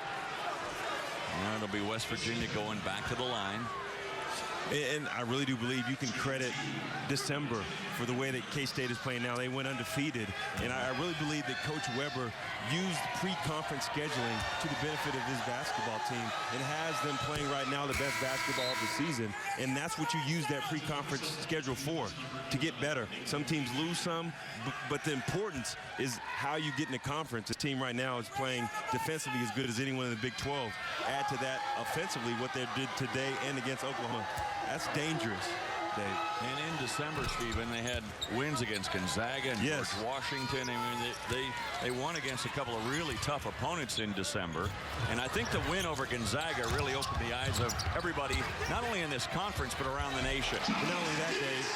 And it'll be West Virginia going back to the line. And I really do believe you can credit December for the way that K-State is playing now. They went undefeated. And I really believe that Coach Weber used pre-conference scheduling to the benefit of his basketball team and has them playing right now the best basketball of the season. And that's what you use that pre-conference schedule for, to get better. Some teams lose some, but the importance is how you get in the conference. This team right now is playing defensively as good as anyone in the Big 12. Add to that offensively what they did today and against Oklahoma. That's dangerous, Dave. And in December, Stephen, they had wins against Gonzaga and Yes. George Washington. I mean, they won against a couple of really tough opponents in December. And I think the win over Gonzaga really opened the eyes of everybody, not only in this conference, but around the nation. But not only that, Dave,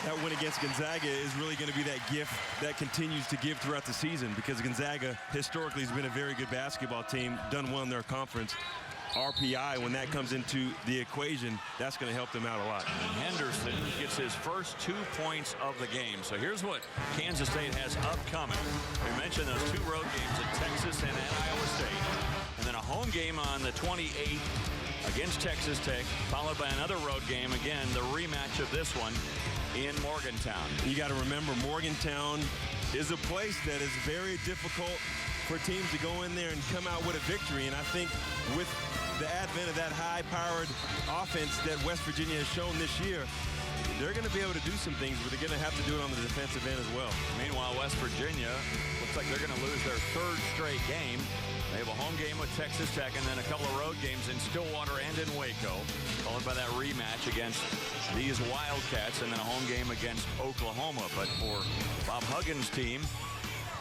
that win against Gonzaga is really going to be that gift that continues to give throughout the season, because Gonzaga historically has been a very good basketball team, done well in their conference. RPI, when that comes into the equation, that's going to help them out a lot. And Henderson gets his first 2 points of the game. So here's what Kansas State has upcoming. We mentioned those 2 road games at Texas and at Iowa State. And then a home game on the 28th against Texas Tech, followed by another road game, again, the rematch of this one in Morgantown. You got to remember, Morgantown is a place that is very difficult for teams to go in there and come out with a victory. And I think with the advent of that high-powered offense that West Virginia has shown this year, they're going to be able to do some things, but they're going to have to do it on the defensive end as well. Meanwhile, West Virginia looks like they're going to lose their 3rd straight game. They have a home game with Texas Tech and then a couple of road games in Stillwater and in Waco, followed by that rematch against these Wildcats and then a home game against Oklahoma. But for Bob Huggins' team,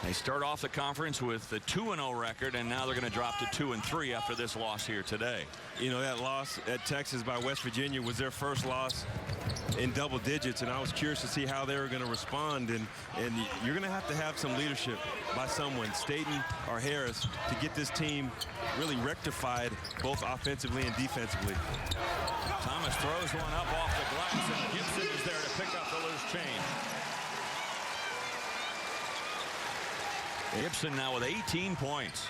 they start off the conference with the 2-0 record, and now they're going to drop to 2-3 after this loss here today. You know, that loss at Texas by West Virginia was their first loss in double digits, and I was curious to see how they were going to respond. And you're going to have some leadership by someone, Staten or Harris, to get this team really rectified both offensively and defensively. Thomas throws one up off the glass, and Gibson is there to pick up the loose change. Gibson now with 18 points.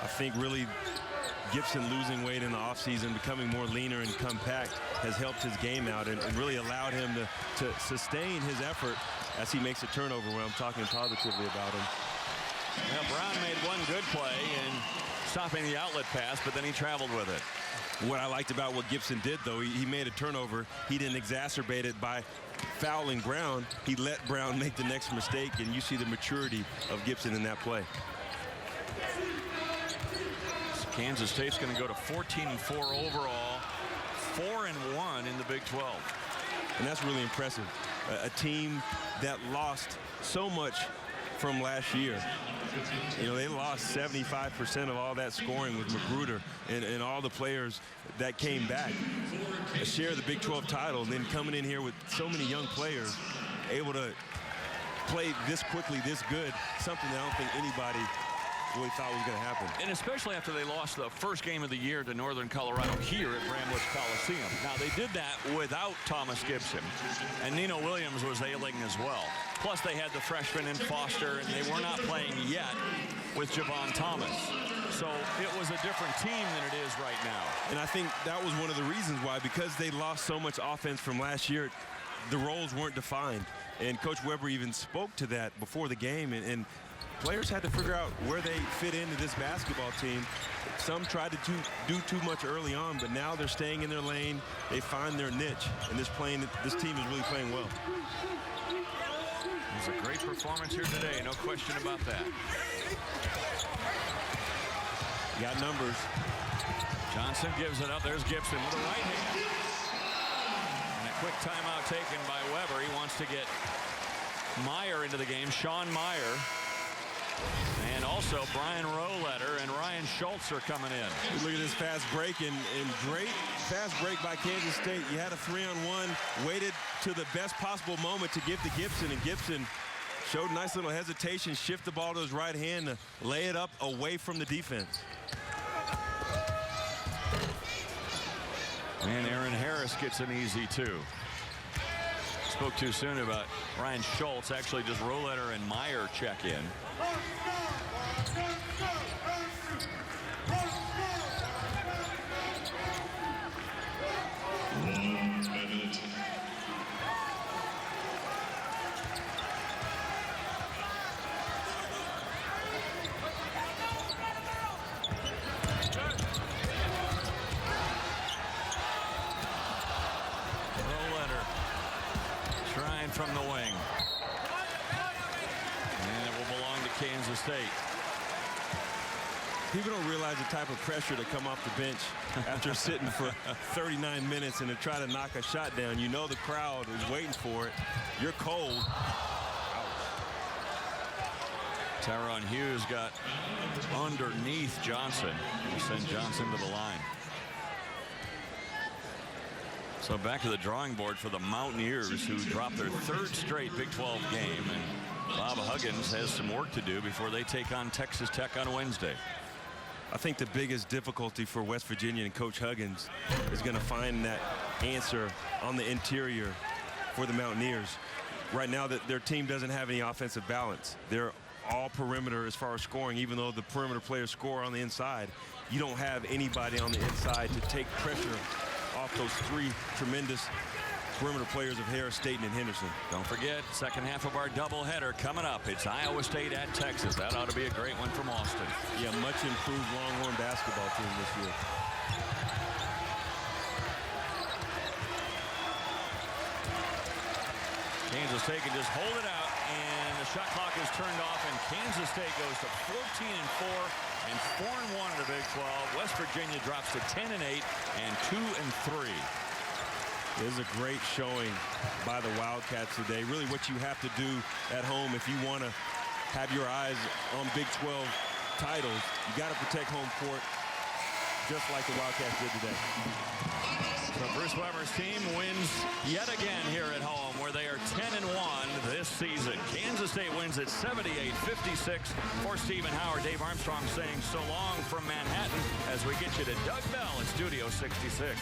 I think really Gibson losing weight in the offseason, becoming more leaner and compact, has helped his game out and really allowed him to sustain his effort as he makes a turnover when I'm talking positively about him. Well, Brown made one good play in stopping the outlet pass, but then he traveled with it. What I liked about what Gibson did, though, he made a turnover. He didn't exacerbate it by fouling Brown. He let Brown make the next mistake, and you see the maturity of Gibson in that play. So Kansas State's going to go to 14-4 overall, 4-1 in the Big 12. And that's really impressive. A team that lost so much from last year. You know, they lost 75% of all that scoring with Magruder and all the players that came back to share the Big 12 title, and then coming in here with so many young players able to play this quickly, this good, something that I don't think anybody really thought was going to happen. And especially after they lost the first game of the year to Northern Colorado here at Bramlage Coliseum. Now, they did that without Thomas Gibson, and Nino Williams was ailing as well. Plus, they had the freshman in Foster, and they were not playing yet with Javon Thomas. So it was a different team than it is right now. And I think that was one of the reasons why, because they lost so much offense from last year, the roles weren't defined. And Coach Weber even spoke to that before the game, and players had to figure out where they fit into this basketball team. Some tried to do too much early on, but now they're staying in their lane. They find their niche, and this team is really playing well. It was a great performance here today, no question about that. Got numbers. Johnson gives it up. There's Gibson with the right hand. And it quick timeout taken by Weber. He wants to get Meyer into the game, Sean Meyer. And also Brian Roletter and Ryan Schultz are coming in. Look at this fast break, and great fast break by Kansas State. You had a 3-on-1, waited to the best possible moment to give to Gibson, and Gibson showed nice little hesitation, shift the ball to his right hand to lay it up away from the defense. And Aaron Harris gets an easy 2. Spoke too soon about Ryan Schultz. Actually, just Roletter and Meyer check in. From the wing. And it will belong to Kansas State. People don't realize the type of pressure to come off the bench after sitting for 39 minutes and to try to knock a shot down. You know the crowd is waiting for it. You're cold. Tyrone Hughes got underneath Johnson. He sent Johnson to the line. So back to the drawing board for the Mountaineers, who dropped their 3rd straight Big 12 game. And Bob Huggins has some work to do before they take on Texas Tech on Wednesday. I think the biggest difficulty for West Virginia and Coach Huggins is going to find that answer on the interior for the Mountaineers. Right now, that their team doesn't have any offensive balance. They're all perimeter as far as scoring, even though the perimeter players score on the inside. You don't have anybody on the inside to take pressure off those 3 tremendous perimeter players of Harris, Staten, and Henderson. Don't forget, second half of our doubleheader coming up. It's Iowa State at Texas. That ought to be a great one from Austin. Yeah, much improved Longhorn basketball team this year. Kansas State can just hold it out, and the shot clock is turned off, and Kansas State goes to 14-4 and 4-1 in the Big 12. West Virginia drops to 10-8 and 2-3. This is a great showing by the Wildcats today. Really what you have to do at home if you want to have your eyes on Big 12 titles, you got to protect home court just like the Wildcats did today. So Bruce Weber's team wins yet again here at home, where they are 10-1 this season. Kansas State wins at 78-56. For Stephen Howard, Dave Armstrong saying so long from Manhattan as we get you to Doug Bell at Studio 66.